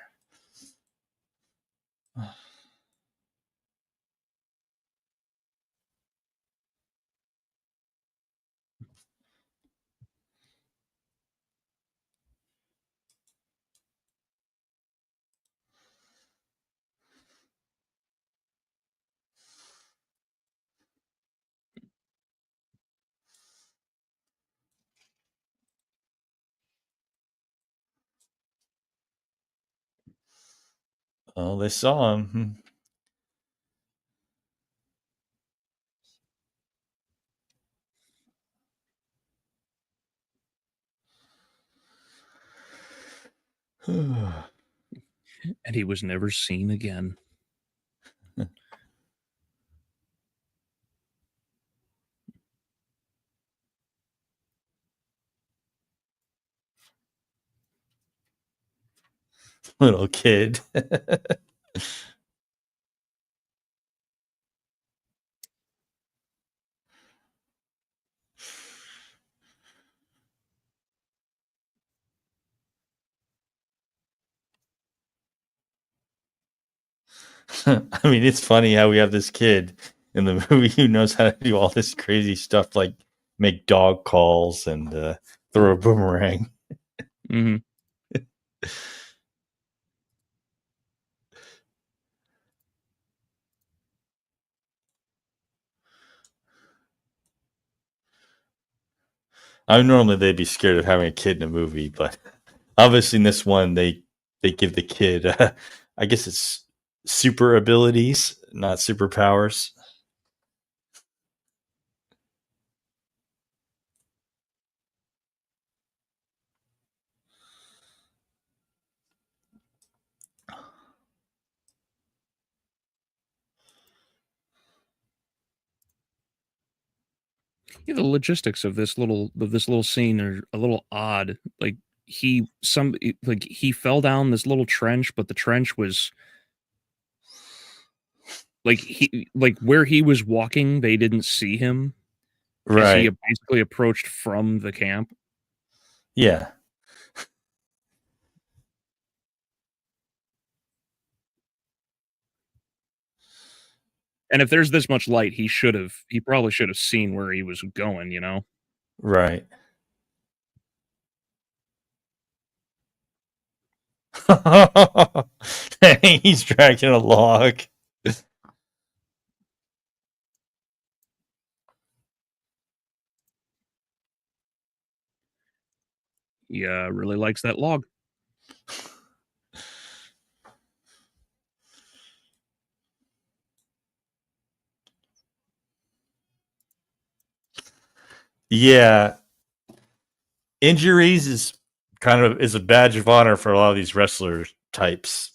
Oh, they saw him. And he was never seen again. Little kid. I mean, it's funny how we have this kid in the movie who knows how to do all this crazy stuff, like make dog calls and throw a boomerang. Mm-hmm. I normally they'd be scared of having a kid in a movie, but obviously in this one they give the kid, I guess it's super abilities, not superpowers. Yeah, the logistics of this little scene are a little odd. Like he fell down this little trench, but the trench was like where he was walking, they didn't see him as he Right. basically approached from the camp. Yeah. And if there's this much light, he probably should have seen where he was going, you know? Right. He's dragging a log. He really likes that log. Yeah. Injuries is a badge of honor for a lot of these wrestler types,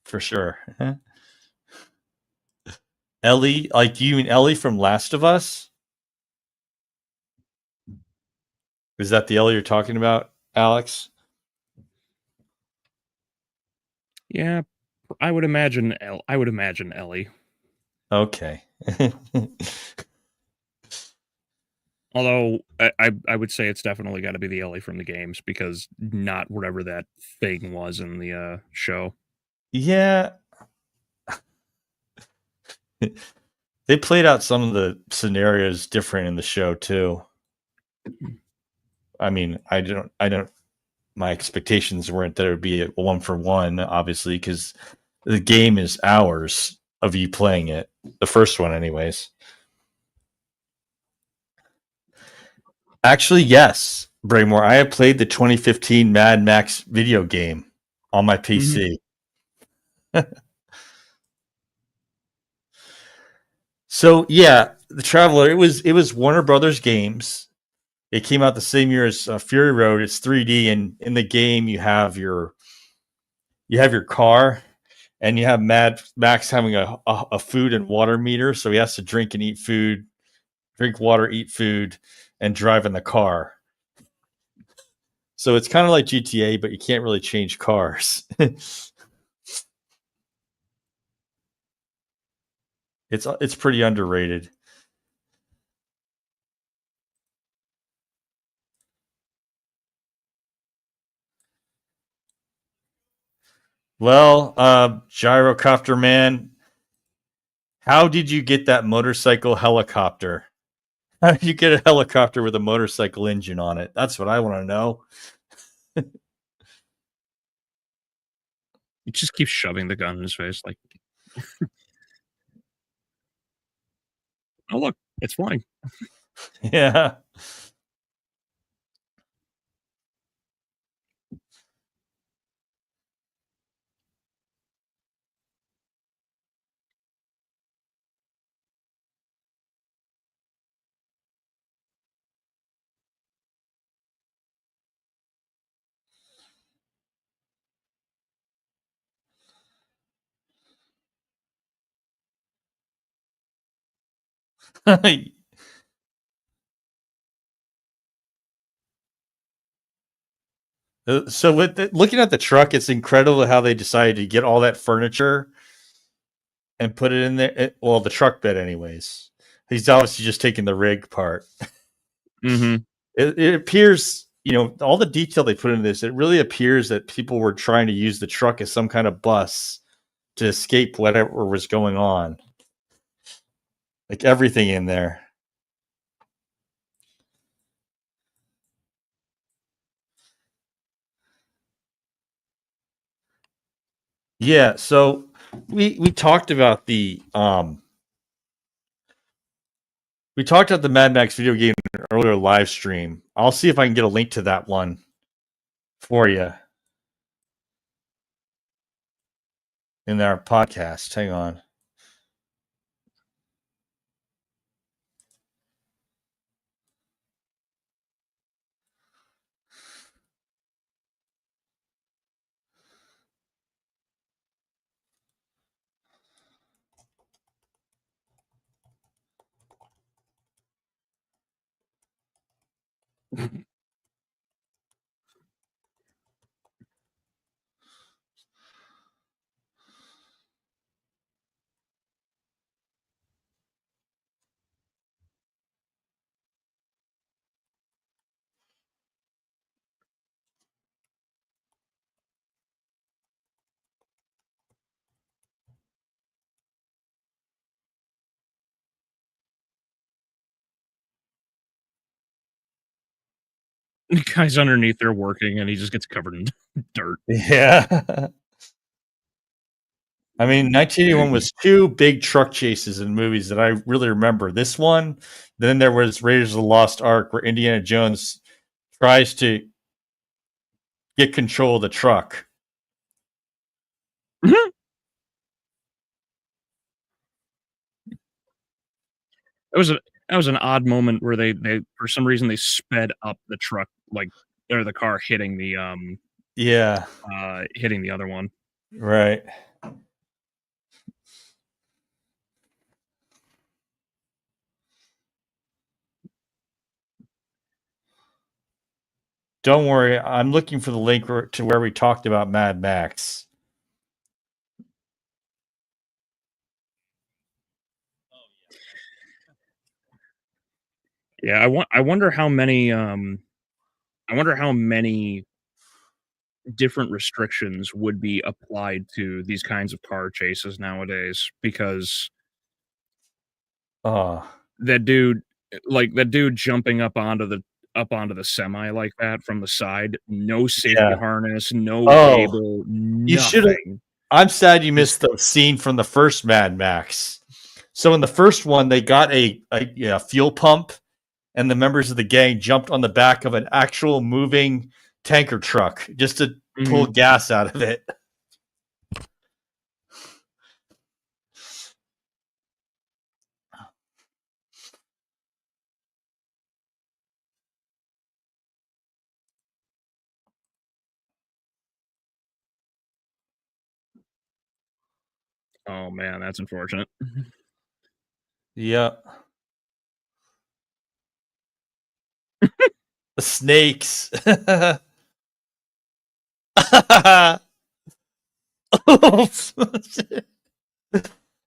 for sure. Ellie, like, do you mean Ellie from Last of Us? Is that the Ellie you're talking about, Alex? Yeah, I would imagine Ellie. Okay. Although I would say it's definitely got to be the Ellie from the games because not whatever that thing was in the show. Yeah. They played out some of the scenarios different in the show too. I mean, I don't my expectations weren't that it would be a one for one, obviously, because the game is hours of you playing it. The first one, anyways. Actually, yes, Braymore. I have played the 2015 Mad Max video game on my PC. So yeah, the Traveler. It was Warner Brothers Games. It came out the same year as Fury Road. It's 3D, and in the game you have your car, and you have Mad Max having a food and water meter, so he has to drink and eat food, drink water, eat food, and drive in the car. So it's kind of like GTA, but you can't really change cars. It's pretty underrated. Well, Gyrocopter Man, how did you get that motorcycle helicopter? How did you get a helicopter with a motorcycle engine on it? That's what I want to know. He just keeps shoving the gun in his face, like, oh look, it's flying. Yeah. So looking at the truck, it's incredible how they decided to get all that furniture and put it in there. Well, the truck bed, anyways. He's obviously just taking the rig part. Mm-hmm. It appears, all the detail they put into this, it really appears that people were trying to use the truck as some kind of bus to escape whatever was going on. Like everything in there. Yeah, so we talked about the Mad Max video game in an earlier live stream. I'll see if I can get a link to that one for you in our podcast. Hang on. The guy's underneath there working, and he just gets covered in dirt. Yeah. I mean, 1981 was two big truck chases in movies that I really remember. This one, then there was Raiders of the Lost Ark, where Indiana Jones tries to get control of the truck. That was an odd moment where they for some reason they sped up the truck, like, or the car hitting the hitting the other one. Right. Don't worry, I'm looking for the link to where we talked about Mad Max. Yeah, I wonder how many different restrictions would be applied to these kinds of car chases nowadays, because that dude that dude jumping up onto the semi like that from the side, no safety harness, no cable, you should have. nothing. I'm sad you missed the scene from the first Mad Max. So in the first one, they got a fuel pump, and the members of the gang jumped on the back of an actual moving tanker truck just to pull gas out of it. Oh man, that's unfortunate. Yeah. The snakes.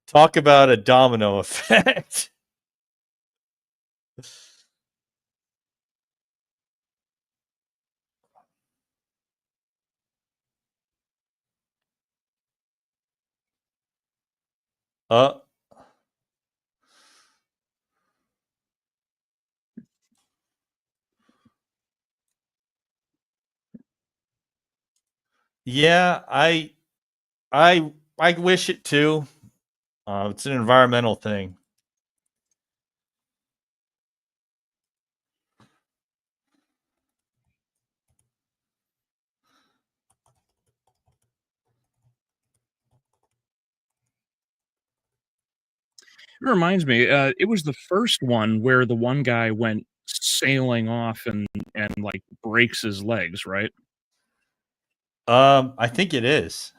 Talk about a domino effect. Yeah, I wish it too. It's an environmental thing. It reminds me, it was the first one where the one guy went sailing off and like breaks his legs, right? I think it is.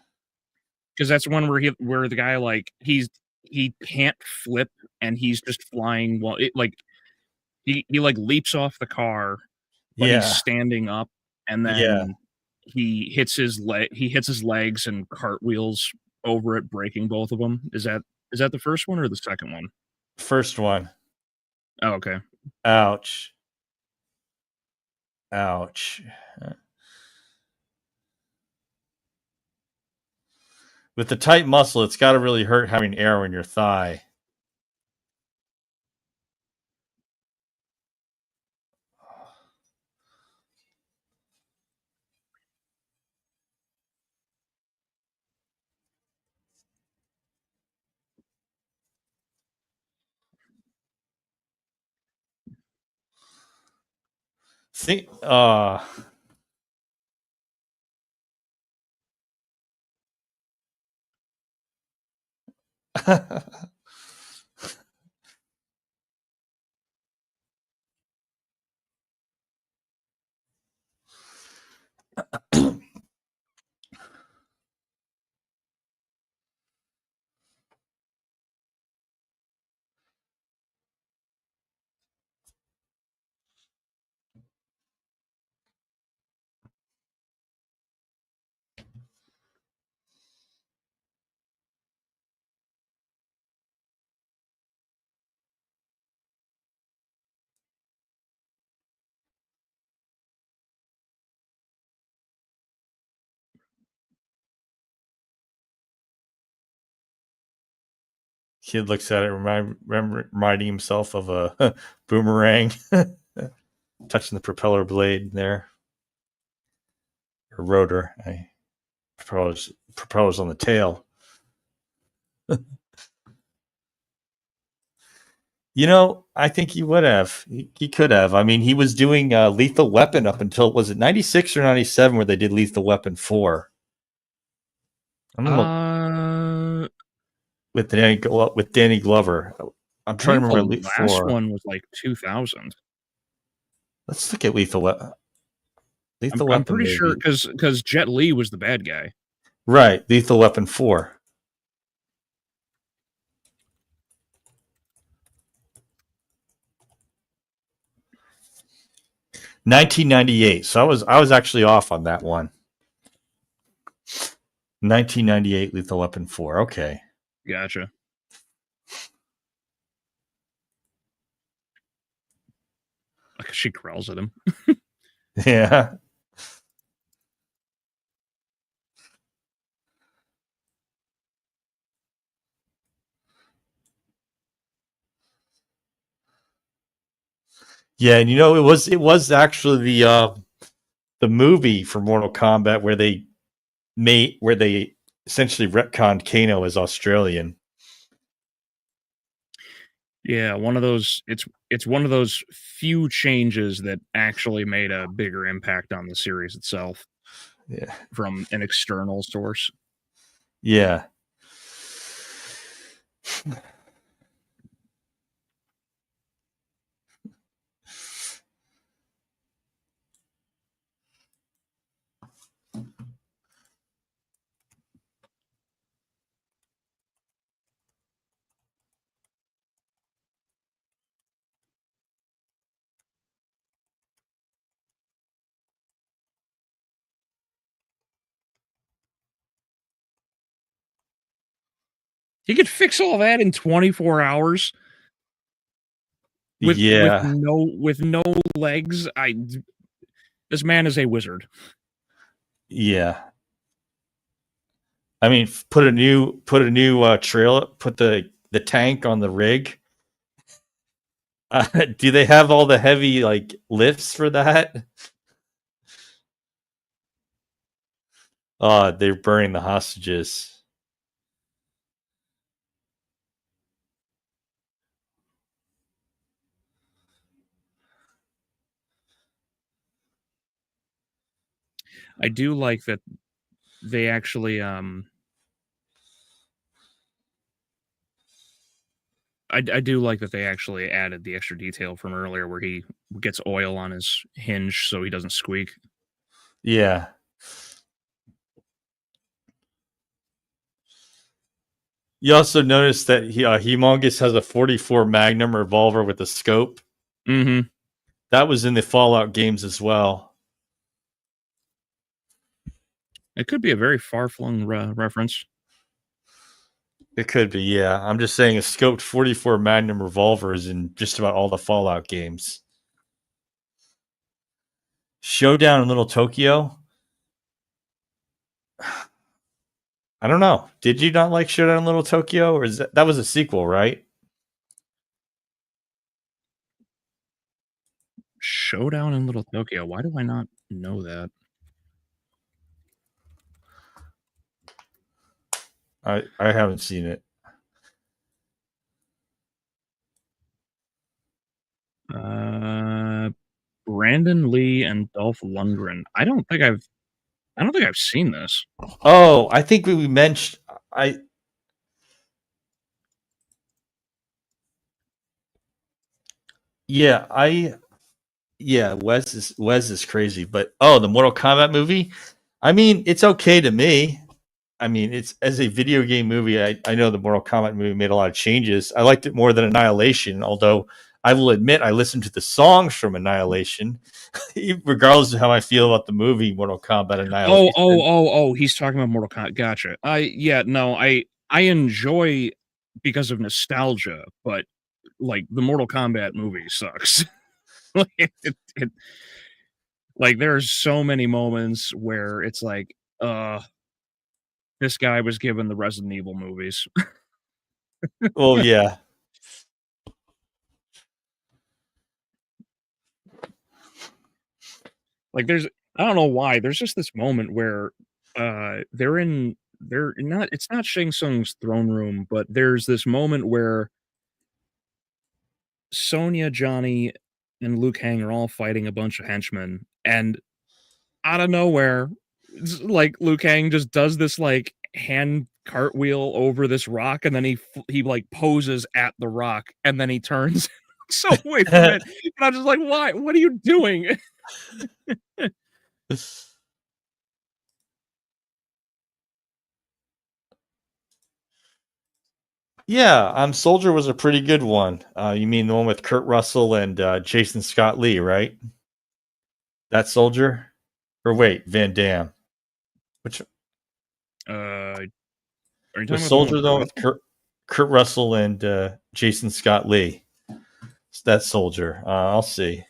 Because that's one where the guy, like, he he can't flip, and he's just flying while it like he like leaps off the car, but he's Yeah. standing up, and Yeah. then he hits his legs and cartwheels over it, breaking both of them. Is that the first one or the second one? First one. Oh, okay. Ouch. Ouch. With the tight muscle, it's got to really hurt having arrow in your thigh. Think, Kid looks at it, reminding himself of a boomerang, touching the propeller blade there, or rotor. Propellers on the tail. You know, I think he would have. He could have. I mean, he was doing Lethal Weapon up until, was it 96 or 97 where they did Lethal Weapon 4? I don't know. With Danny Glover. I'm I trying think to the remember Elite last 4. one was like 2000. Let's look at Lethal Weapon. I'm pretty sure because Jet Li was the bad guy. Right, Lethal Weapon 4. $1998. So I was actually off on that one. 1998 Lethal Weapon 4. Okay. Gotcha. Like she growls at him. Yeah. Yeah, and you know, it was actually the movie for Mortal Kombat where they essentially retconned Kano as Australian. Yeah, one of those. It's one of those few changes that actually made a bigger impact on the series itself. Yeah. From an external source. Yeah. He could fix all that in 24 hours. With no legs. This man is a wizard. Yeah. I mean, put a new trailer, put the tank on the rig. Do they have all the heavy like lifts for that? They're burning the hostages. I do like that they actually I do like that they actually added the extra detail from earlier where he gets oil on his hinge so he doesn't squeak. Yeah. You also notice that Humongous has a 44 Magnum revolver with a scope. Mm-hmm. That was in the Fallout games as well. It could be a very far-flung reference. It could be, yeah. I'm just saying a scoped 44 Magnum revolver is in just about all the Fallout games. Showdown in Little Tokyo. I don't know. Did you not like Showdown in Little Tokyo, or is that was a sequel, right? Showdown in Little Tokyo. Why do I not know that? I haven't seen it. Brandon Lee and Dolph Lundgren. I don't think I've seen this. Oh, I think we mentioned I yeah, Wes is crazy, but oh, the Mortal Kombat movie? I mean, it's okay to me. I mean, it's as a video game movie, I know the Mortal Kombat movie made a lot of changes. I liked it more than Annihilation, although I will admit I listened to the songs from Annihilation, regardless of how I feel about the movie Mortal Kombat Annihilation. He's talking about Mortal Kombat. Gotcha. I enjoy because of nostalgia, but like the Mortal Kombat movie sucks. like, it, like there's so many moments where it's like, this guy was given the Resident Evil movies. Oh yeah. Like I don't know why, there's just this moment where they're not it's not Shang Tsung's throne room, but there's this moment where Sonya, Johnny, and Liu Kang are all fighting a bunch of henchmen, and out of nowhere, like Liu Kang just does this like hand cartwheel over this rock, and then he like poses at the rock, and then he turns so away from it, and I'm just like, why? What are you doing? Yeah, Soldier was a pretty good one. You mean the one with Kurt Russell and Jason Scott Lee, right? That Soldier, or wait, Van Damme. Which Are you talking was about the one Soldier with though Kurt with Russell? Kurt Russell and Jason Scott Lee? It's that Soldier. I'll see.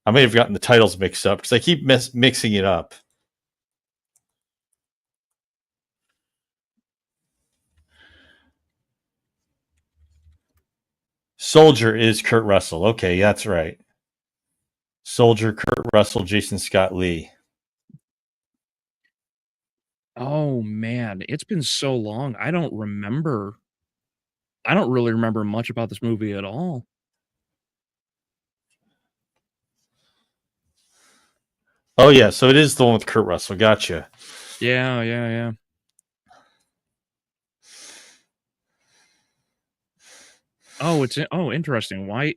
I may have gotten the titles mixed up because I keep mixing it up. Soldier is Kurt Russell. Okay, that's right. Soldier, Kurt Russell, Jason Scott Lee. Oh man, it's been so long. I don't remember. I don't really remember much about this movie at all. Oh yeah, so it is the one with Kurt Russell. Gotcha. Yeah. Oh, interesting. Why?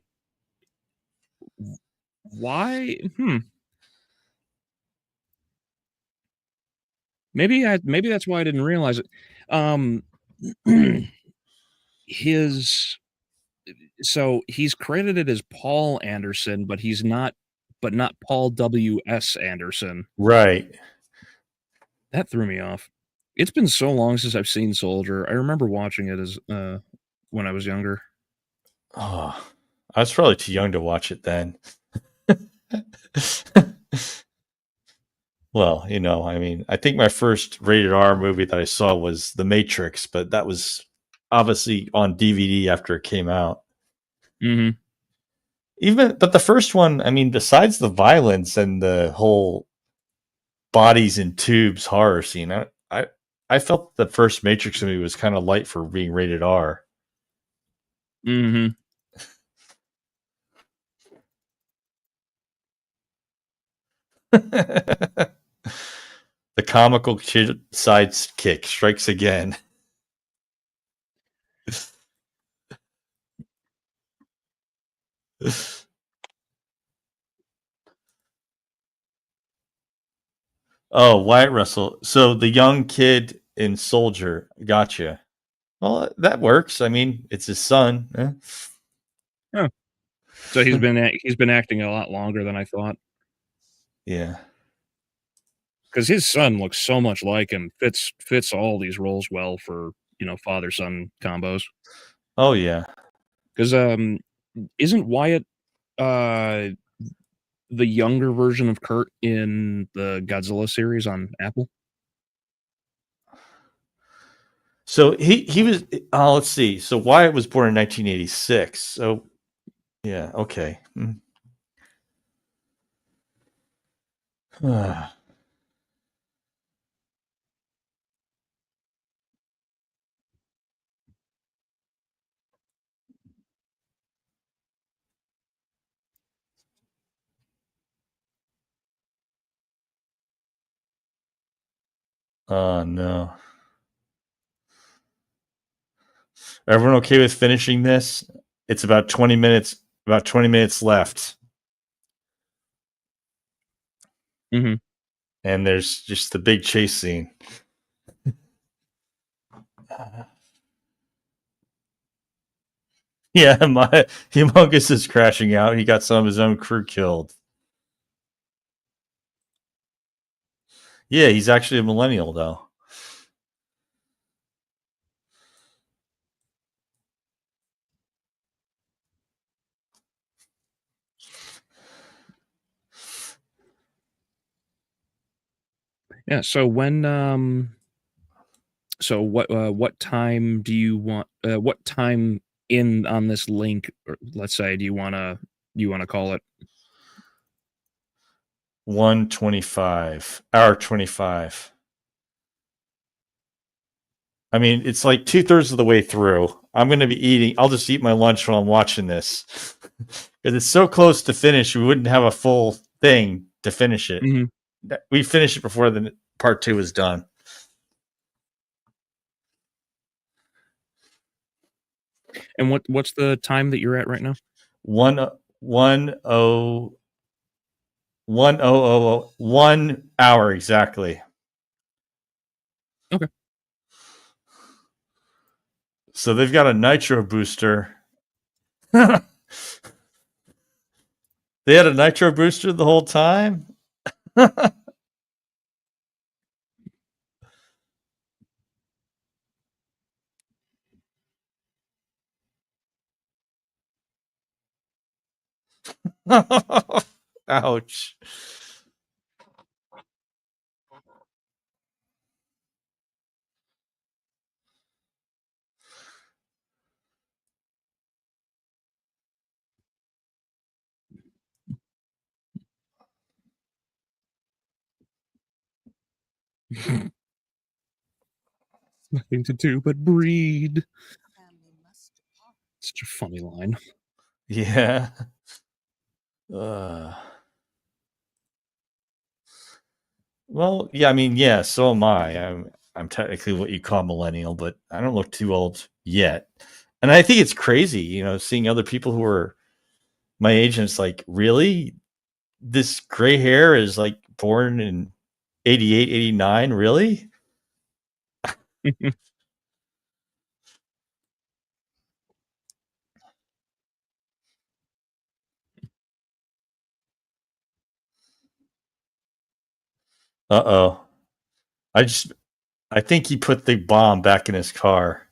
Maybe that's why I didn't realize it. Um, his so he's credited as Paul Anderson, but not Paul W.S. Anderson. Right. That threw me off. It's been so long since I've seen Soldier. I remember watching it as when I was younger. Oh, I was probably too young to watch it then. Well, I mean, I think my first rated R movie that I saw was The Matrix, but that was obviously on DVD after it came out. Mm-hmm. But the first one, I mean, besides the violence and the whole bodies in tubes horror scene, I felt the first Matrix movie was kind of light for being rated R. Mm-hmm. The comical sidekick strikes again. Oh, Wyatt Russell. So the young kid in Soldier. Gotcha. Well, that works. I mean, it's his son. Oh, so he's been acting a lot longer than I thought. Yeah. Because his son looks so much like him, fits all these roles well for father son combos. Oh yeah. Because isn't Wyatt uh the younger version of Kurt in the Godzilla series on Apple? So he was. Let's see. So Wyatt was born in 1986. So yeah. Okay. Oh no. Everyone okay with finishing this? It's about 20 minutes. About 20 minutes left, Mm-hmm. and there's just the big chase scene. Yeah, my Humongous is crashing out. He got some of his own crew killed. Yeah, he's actually a millennial though. Yeah. So what time do you want? What time in on this link? Or let's say, do you wanna call it? 1:25, hour 25. I mean, it's like 2/3 of the way through. I'm going to be eating. I'll just eat my lunch while I'm watching this because it's so close to finish. We wouldn't have a full thing to finish it. Mm-hmm. We finished it before the part 2 was done. And what's the time that you're at right now? One 1 hour exactly. Okay. So they've got a nitro booster. They had a nitro booster the whole time. Ouch. Nothing to do but breed. Such a funny line. Yeah. Well, yeah, I mean, yeah, so am I. I'm technically what you call millennial, but I don't look too old yet. And I think it's crazy, seeing other people who are my age, and it's like, really? This gray hair is like born in 88, 89? Really? Uh-oh. I think he put the bomb back in his car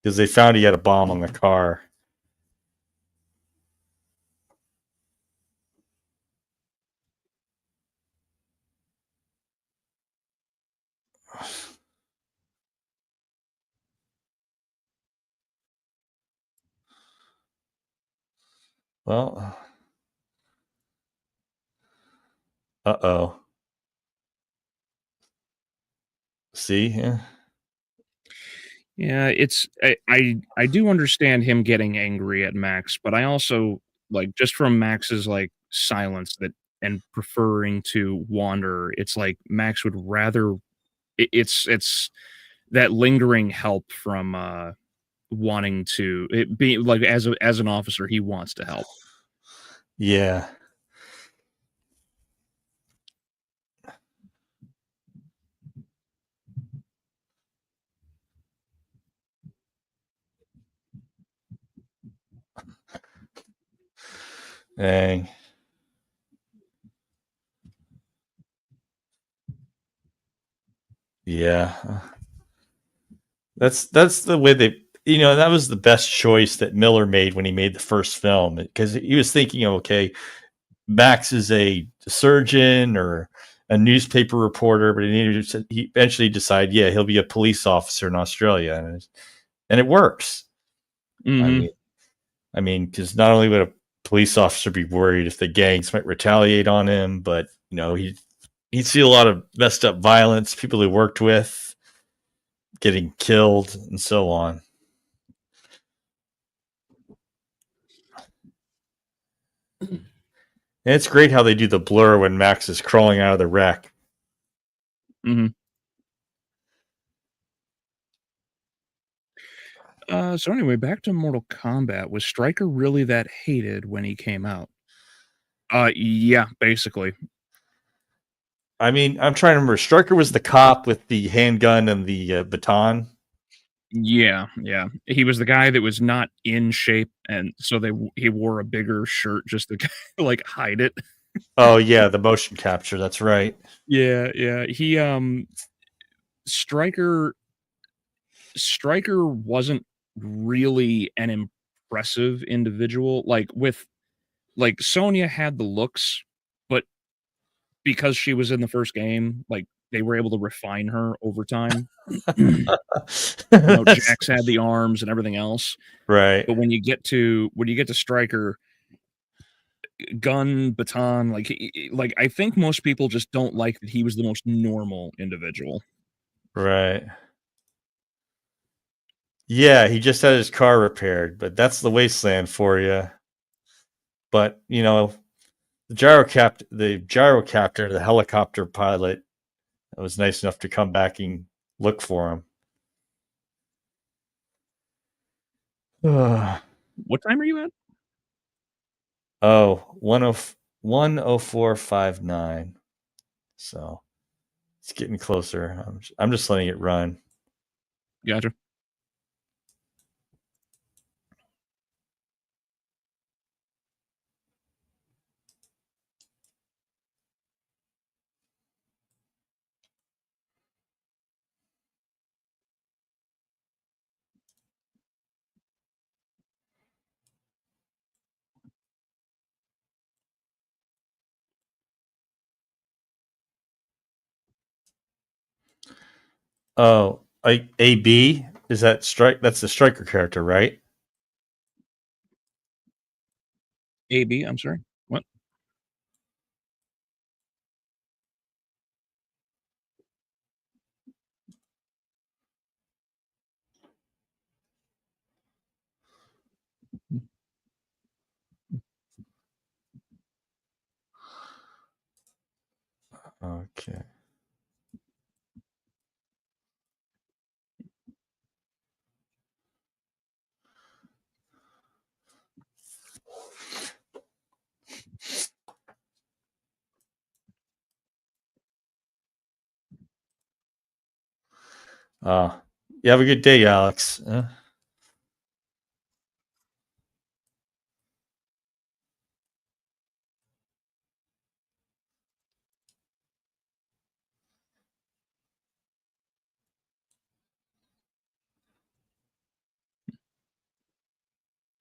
because they found he had a bomb on the car. Well, uh-oh. See? Yeah. Yeah, I do understand him getting angry at Max, but I also like just from Max's like silence that and preferring to wander, it's like Max would rather it's that lingering help from wanting to it be like as an officer he wants to help. Yeah. Dang. Yeah. That's the way they, that was the best choice that Miller made when he made the first film, because he was thinking, okay, Max is a surgeon or a newspaper reporter, but he eventually decided, yeah, he'll be a police officer in Australia, and it works. Mm-hmm. I mean, because not only would a police officer be worried if the gangs might retaliate on him, but he'd see a lot of messed up violence, people he worked with getting killed, and so on. And it's great how they do the blur when Max is crawling out of the wreck. Mm-hmm. So anyway, back to Mortal Kombat. Was Stryker really that hated when he came out? Yeah, basically. I mean, I'm trying to remember. Stryker was the cop with the handgun and the baton. Yeah, yeah. He was the guy that was not in shape, and so he wore a bigger shirt just to like hide it. Oh yeah, the motion capture. That's right. Yeah, yeah. He Stryker wasn't really an impressive individual. Like Sonya had the looks, but because she was in the first game, like they were able to refine her over time. Jax had the arms and everything else. Right. But when you get to Stryker, gun, baton, like I think most people just don't like that he was the most normal individual. Right. Yeah, he just had his car repaired, but that's the wasteland for you. But the gyrocopter, the helicopter pilot, was nice enough to come back and look for him. What time are you at? Oh, 104.59. So it's getting closer. I'm just letting it run. Gotcha. Oh, AB is that strike? That's the Striker character, right? AB, I'm sorry. What? Okay. You have a good day, Alex.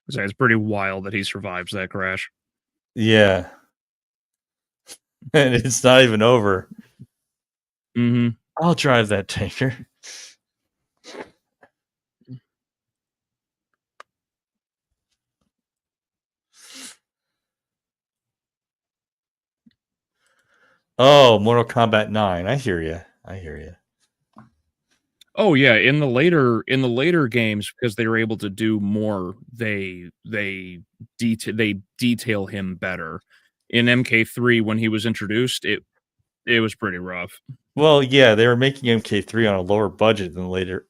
It's pretty wild that he survives that crash. Yeah. And it's not even over. Mm-hmm. I'll drive that tanker. Oh, Mortal Kombat 9. I hear you. Oh yeah, in the later games, because they were able to do more, they detail him better. In MK3, when he was introduced, it was pretty rough. Well, yeah, they were making MK3 on a lower budget than later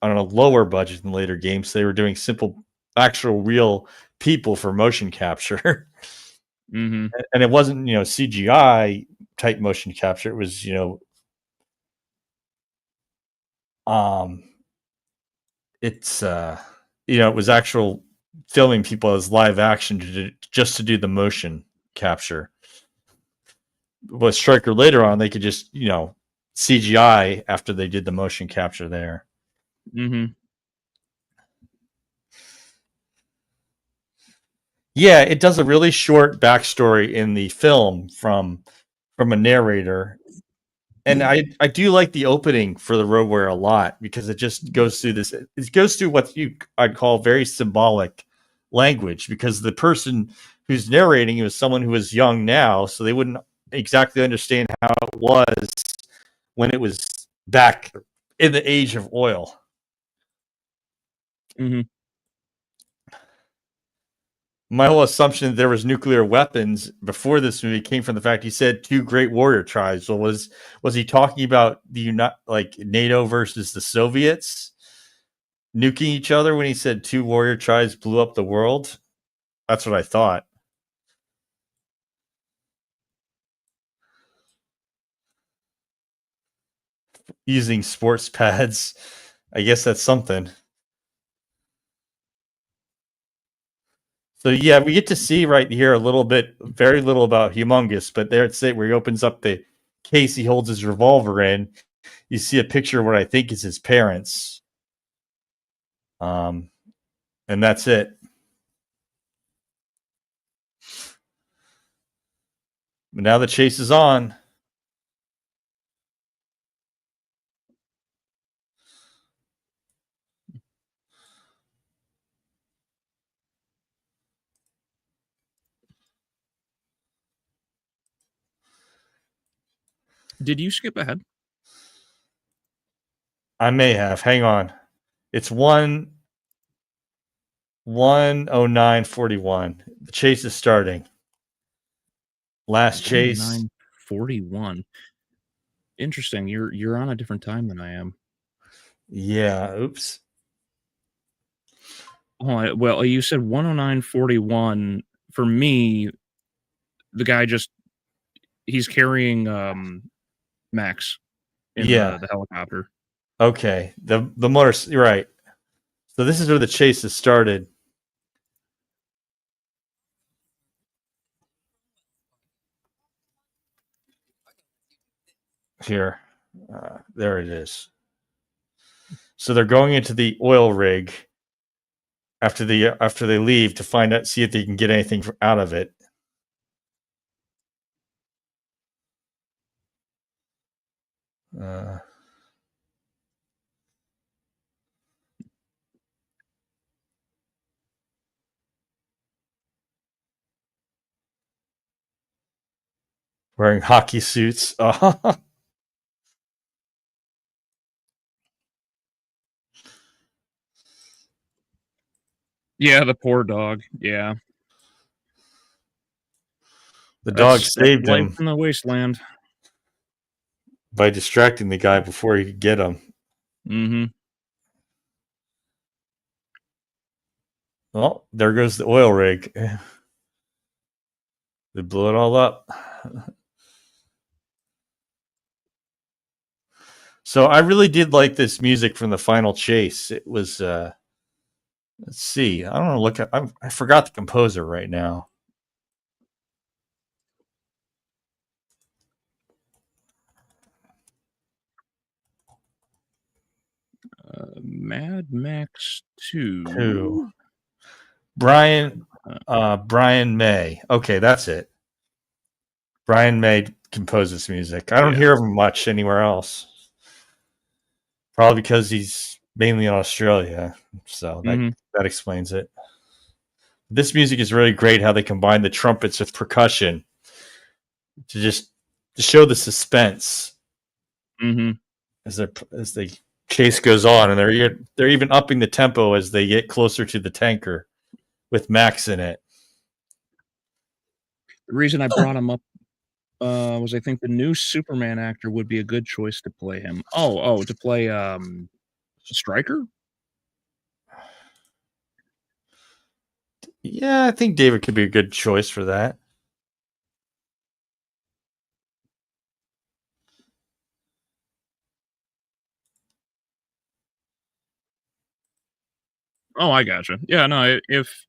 games. They were doing simple, actual, real people for motion capture, Mm-hmm. and it wasn't CGI type motion capture. It was it's it was actual filming people as live action just to do the motion. capture. But Striker later on, they could just, CGI after they did the motion capture there. Mm-hmm. Yeah, it does a really short backstory in the film from a narrator. And I do like the opening for the Road Warrior a lot because it just goes through this. It goes through what I'd call very symbolic language, because the person who's narrating was someone who is young now, so they wouldn't exactly understand how it was when it was back in the age of oil. Mm-hmm. My whole assumption that there was nuclear weapons before this movie came from the fact he said two great warrior tribes. So was he talking about like NATO versus the Soviets nuking each other when he said two warrior tribes blew up the world? That's what I thought. Using sports pads, I guess that's something. So yeah, we get to see right here a little bit, very little about Humongous, but there it's it where he opens up the case he holds his revolver in. You see a picture of what I think is his parents. And that's it. But now the chase is on. Did you skip ahead? I may have. Hang on. It's 1:09:41. The chase is starting. Last chase. 9:41. Interesting. You're on a different time than I am. Yeah. Oops. Oh, well, you said 1:09:41. For me, the guy he's carrying Max in the helicopter. Okay. The motor. You're right. So this is where the chase has started. Here. There it is. So they're going into the oil rig after they leave to find out, see if they can get anything out of it. Wearing hockey suits. Yeah, the poor dog. Yeah. The dog saved life him in the wasteland. by distracting the guy before he could get him. Mm-hmm. Well, there goes the oil rig. They blew it all up. So I really did like this music from the final chase. It was let's see. I don't know. Look, I forgot the composer right now. Mad Max 2. Who? Brian May. Okay, that's it. Brian May composed this music. I don't hear him much anywhere else. Probably because he's mainly in Australia, so that explains it. This music is really great. How they combine the trumpets with percussion to show the suspense as the chase goes on, and they're even upping the tempo as they get closer to the tanker with Max in it. The reason I brought him up was I think the new Superman actor would be a good choice to play him. To play Stryker? Yeah, I think David could be a good choice for that. Oh, I gotcha. Yeah, no, if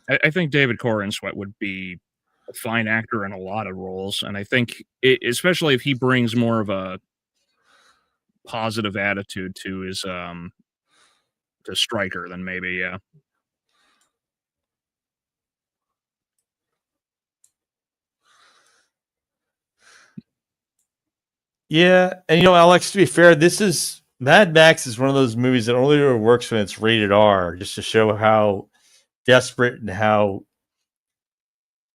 I think David Corenswet would be a fine actor in a lot of roles, and I think especially if he brings more of a positive attitude to his to Stryker, then maybe yeah. Yeah, and Alex, to be fair, this is Mad Max is one of those movies that only really works when it's rated R, just to show how desperate and how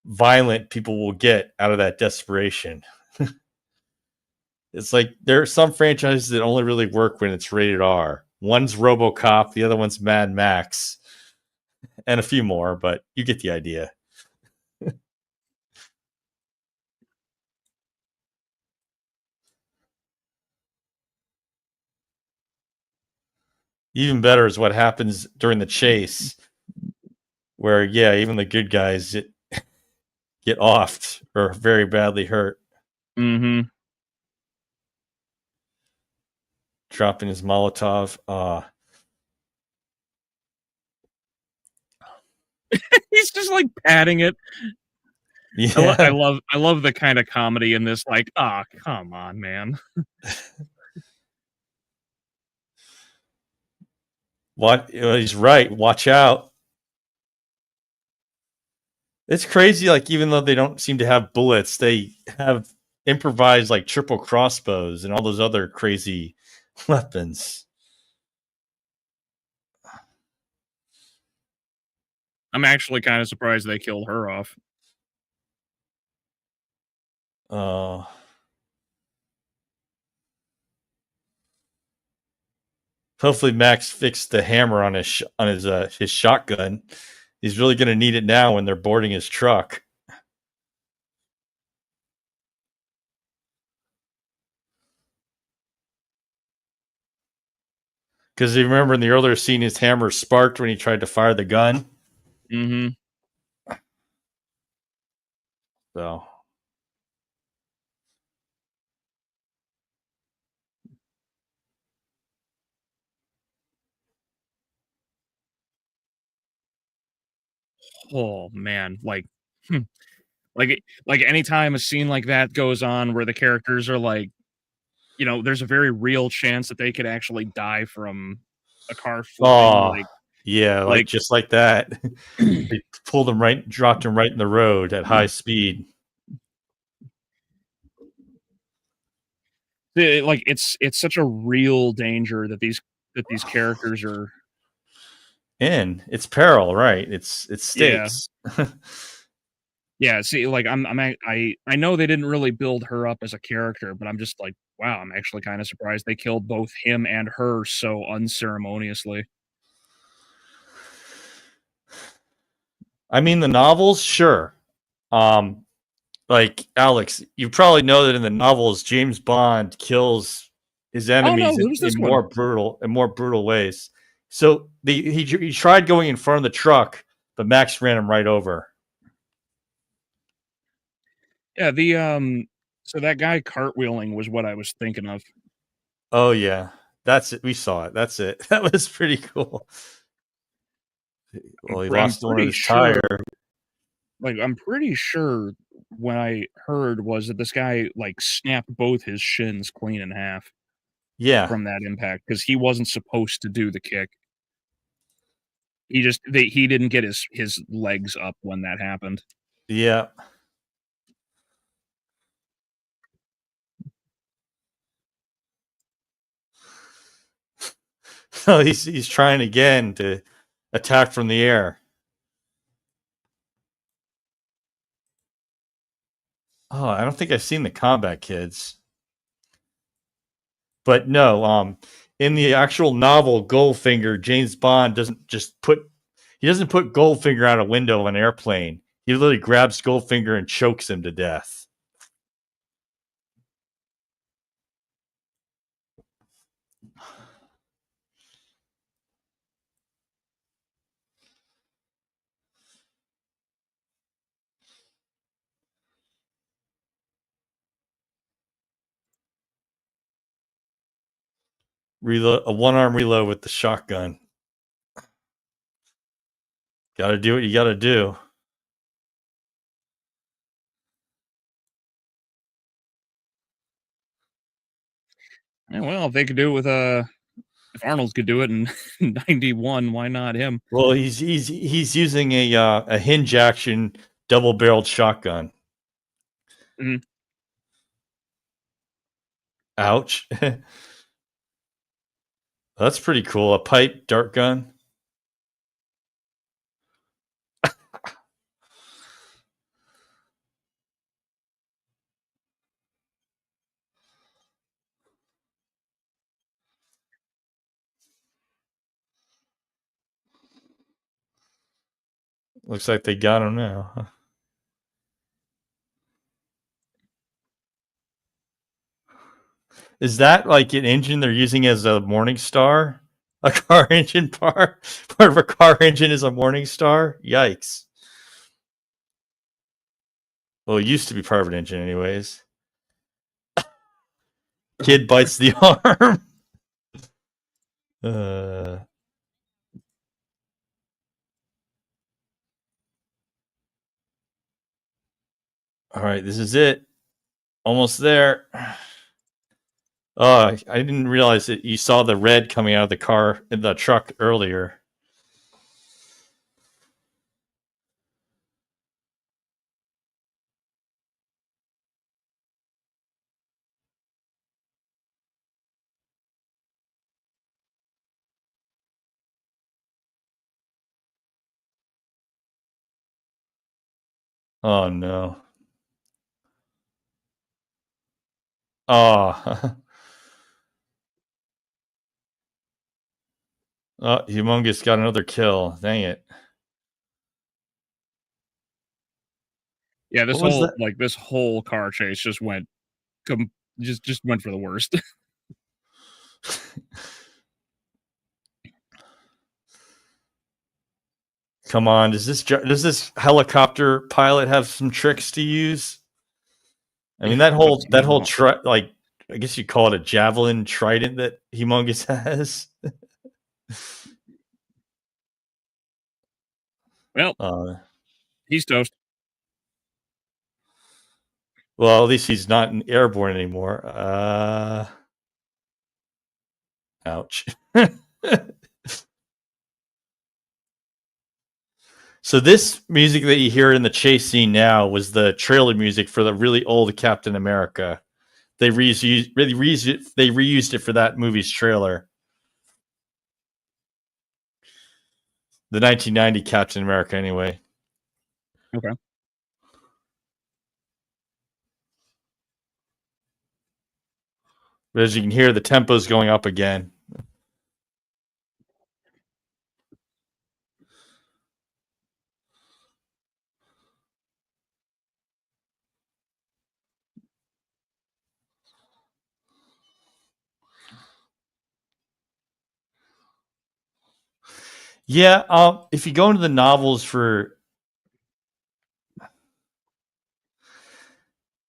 violent people will get out of that desperation. It's like there are some franchises that only really work when it's rated R. One's RoboCop, the other one's Mad Max, and a few more, but you get the idea. Even better is what happens during the chase, where even the good guys get offed or very badly hurt. Mm-hmm. Dropping his Molotov. He's just like patting it. Yeah. I love the kind of comedy in this. Like, ah, oh, come on, man. What? He's right. Watch out. It's crazy. Like, even though they don't seem to have bullets, they have improvised like triple crossbows and all those other crazy weapons. I'm actually kind of surprised they killed her off. Hopefully Max fixed the hammer on his shotgun. He's really going to need it now when they're boarding his truck. Because you remember in the earlier scene, his hammer sparked when he tried to fire the gun. Mm-hmm. So. Oh man, like anytime a scene like that goes on where the characters are like, there's a very real chance that they could actually die from a car flipping. Oh, yeah, like just like that. They pulled him right, dropped him right in the road at high speed. Like it's such a real danger that these characters are in. It's peril, right? It's stakes. Yeah. Yeah, see, like I know they didn't really build her up as a character, but I'm just like, wow, I'm actually kind of surprised they killed both him and her so unceremoniously. I mean, the novels, sure. Like Alex, you probably know that in the novels, James Bond kills his enemies in more brutal ways. So he tried going in front of the truck, but Max ran him right over. Yeah, the so that guy cartwheeling was what I was thinking of. Oh yeah, that's it. We saw it. That's it. That was pretty cool. Well, he lost one of his tire. Like, I'm pretty sure what I heard was that this guy like snapped both his shins clean in half. Yeah, from that impact because he wasn't supposed to do the kick. He didn't get his legs up when that happened. Yeah. So he's trying again to attack from the air. Oh, I don't think I've seen the Combat Kids. But no, in the actual novel Goldfinger, James Bond doesn't put Goldfinger out a window of an airplane. He literally grabs Goldfinger and chokes him to death. A one-arm reload with the shotgun. Gotta do what you gotta do. Yeah, well, if they could do it with if Arnold could do it in 91, why not him? Well, he's using a hinge action double barreled shotgun. Mhm. Ouch. That's pretty cool. A pipe dart gun. Looks like they got him now. Huh? Is that like an engine they're using as a Morning Star? A car engine part of a car engine is a Morning Star? Yikes. Well, it used to be part of an engine, anyways. Kid bites the arm. All right, this is it. Almost there. Oh, I didn't realize that you saw the red coming out of the car in the truck earlier. Oh no. Oh. Oh, Humongous got another kill. Dang it. Yeah, What was that? this whole car chase just went just went for the worst. Come on, does this helicopter pilot have some tricks to use? I mean that whole like I guess you call it a javelin trident that Humongous has. Well, he's toast. Well, at least he's not airborne anymore. Ouch. So this music that you hear in the chase scene now was the trailer music for the really old Captain America. They reused it for that movie's trailer. The 1990 Captain America, anyway. Okay. But as you can hear, the tempo's going up again. Yeah, if you go into the novels for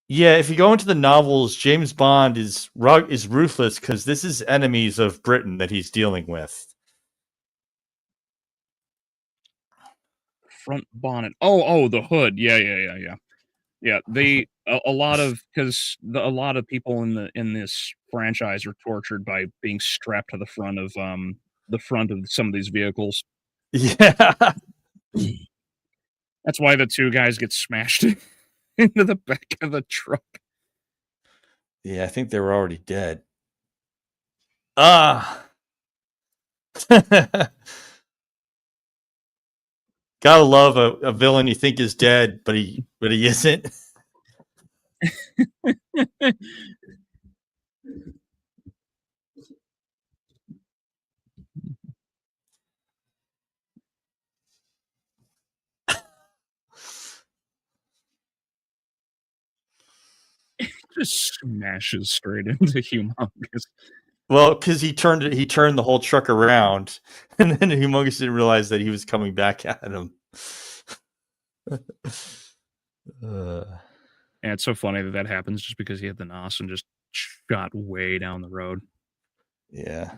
if you go into the novels, James Bond is ruthless because this is enemies of Britain that he's dealing with. Front bonnet. Oh, the hood. Yeah. Yeah, they a lot of because a lot of people in this franchise are tortured by being strapped to the front of some of these vehicles. Yeah. That's why the two guys get smashed into the back of the truck. Yeah, I think they were already dead. Ah. Gotta love a villain you think is dead, but he isn't. Just smashes straight into Humongous. Well, because he turned the whole truck around, and then Humongous didn't realize that he was coming back at him. And it's so funny that happens just because he had the NOS and just shot way down the road. Yeah.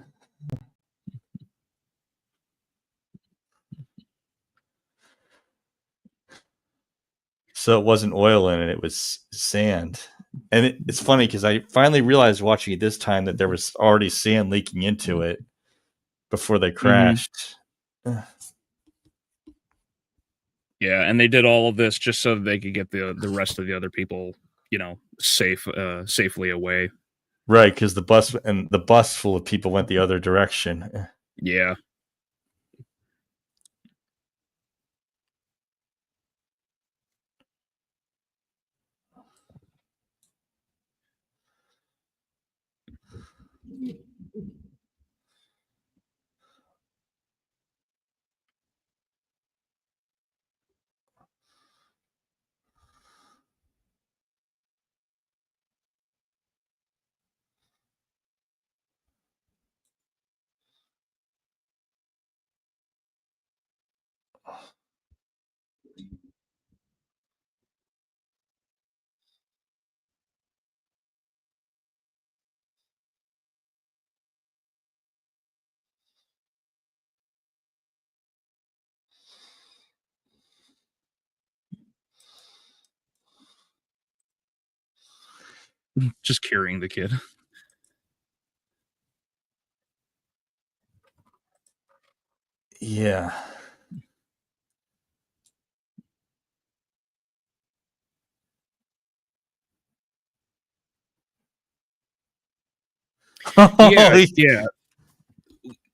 So it wasn't oil in it; it was sand. And it's funny because I finally realized watching it this time that there was already sand leaking into it before they crashed. Yeah, and they did all of this just so that they could get the rest of the other people, safely away. Right, because the bus full of people went the other direction. Yeah. Just carrying the kid. Yeah. Yeah. Yeah.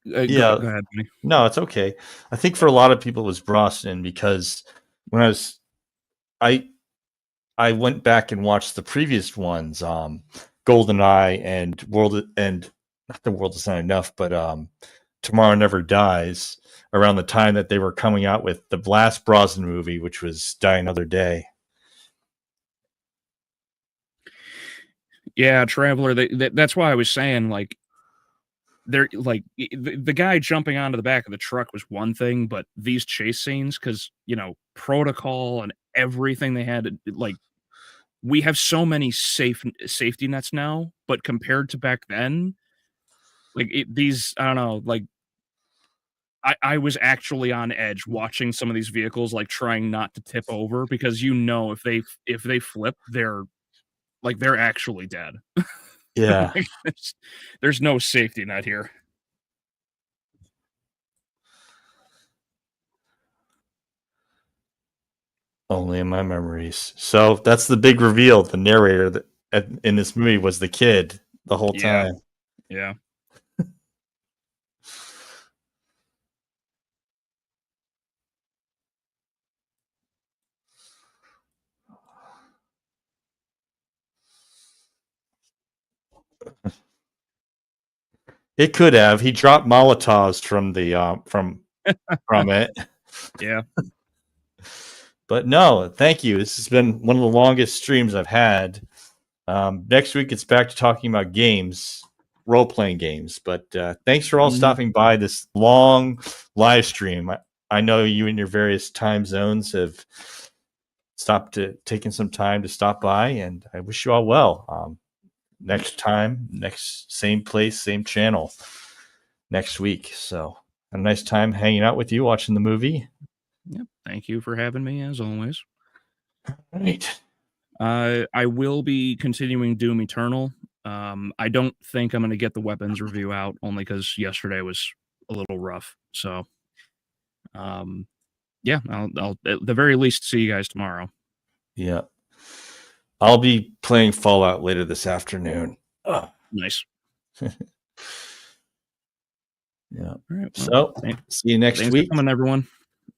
Go ahead, buddy. No, it's okay. I think for a lot of people it was Brosnan because when I went back and watched the previous ones, GoldenEye and not The World Is Not Enough, but Tomorrow Never Dies, around the time that they were coming out with the last Brosnan movie, which was Die Another Day. Yeah, Traveler. That's why I was saying, like, they're like the guy jumping onto the back of the truck was one thing, but these chase scenes, because protocol and everything they had, like, we have so many safety nets now, but compared to back then, like I don't know, like I was actually on edge watching some of these vehicles, like trying not to tip over because if they flip, they're actually dead. Yeah. Like, there's no safety net here. Only in my memories. So that's the big reveal. The narrator in this movie was the kid the whole time. Yeah. It could have. He dropped Molotovs from the from it. Yeah. But no, thank you. This has been one of the longest streams I've had. Next week it's back to talking about games, role playing games. But thanks for all stopping by this long live stream. I know you in your various time zones have taken some time to stop by, and I wish you all well. Next time, next same place, same channel next week. So a nice time hanging out with you, watching the movie. Yep. Thank you for having me as always. Right. I will be continuing Doom Eternal. I don't think I'm going to get the weapons review out only because yesterday was a little rough. So, yeah, I'll at the very least see you guys tomorrow. Yeah. I'll be playing Fallout later this afternoon. Nice. Yeah. All right. Well, so see you next week. Coming, everyone.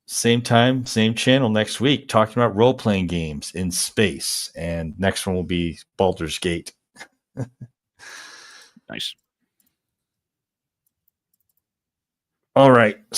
Same time, same channel next week, talking about role playing games in space. And next one will be Baldur's Gate. Nice. All right.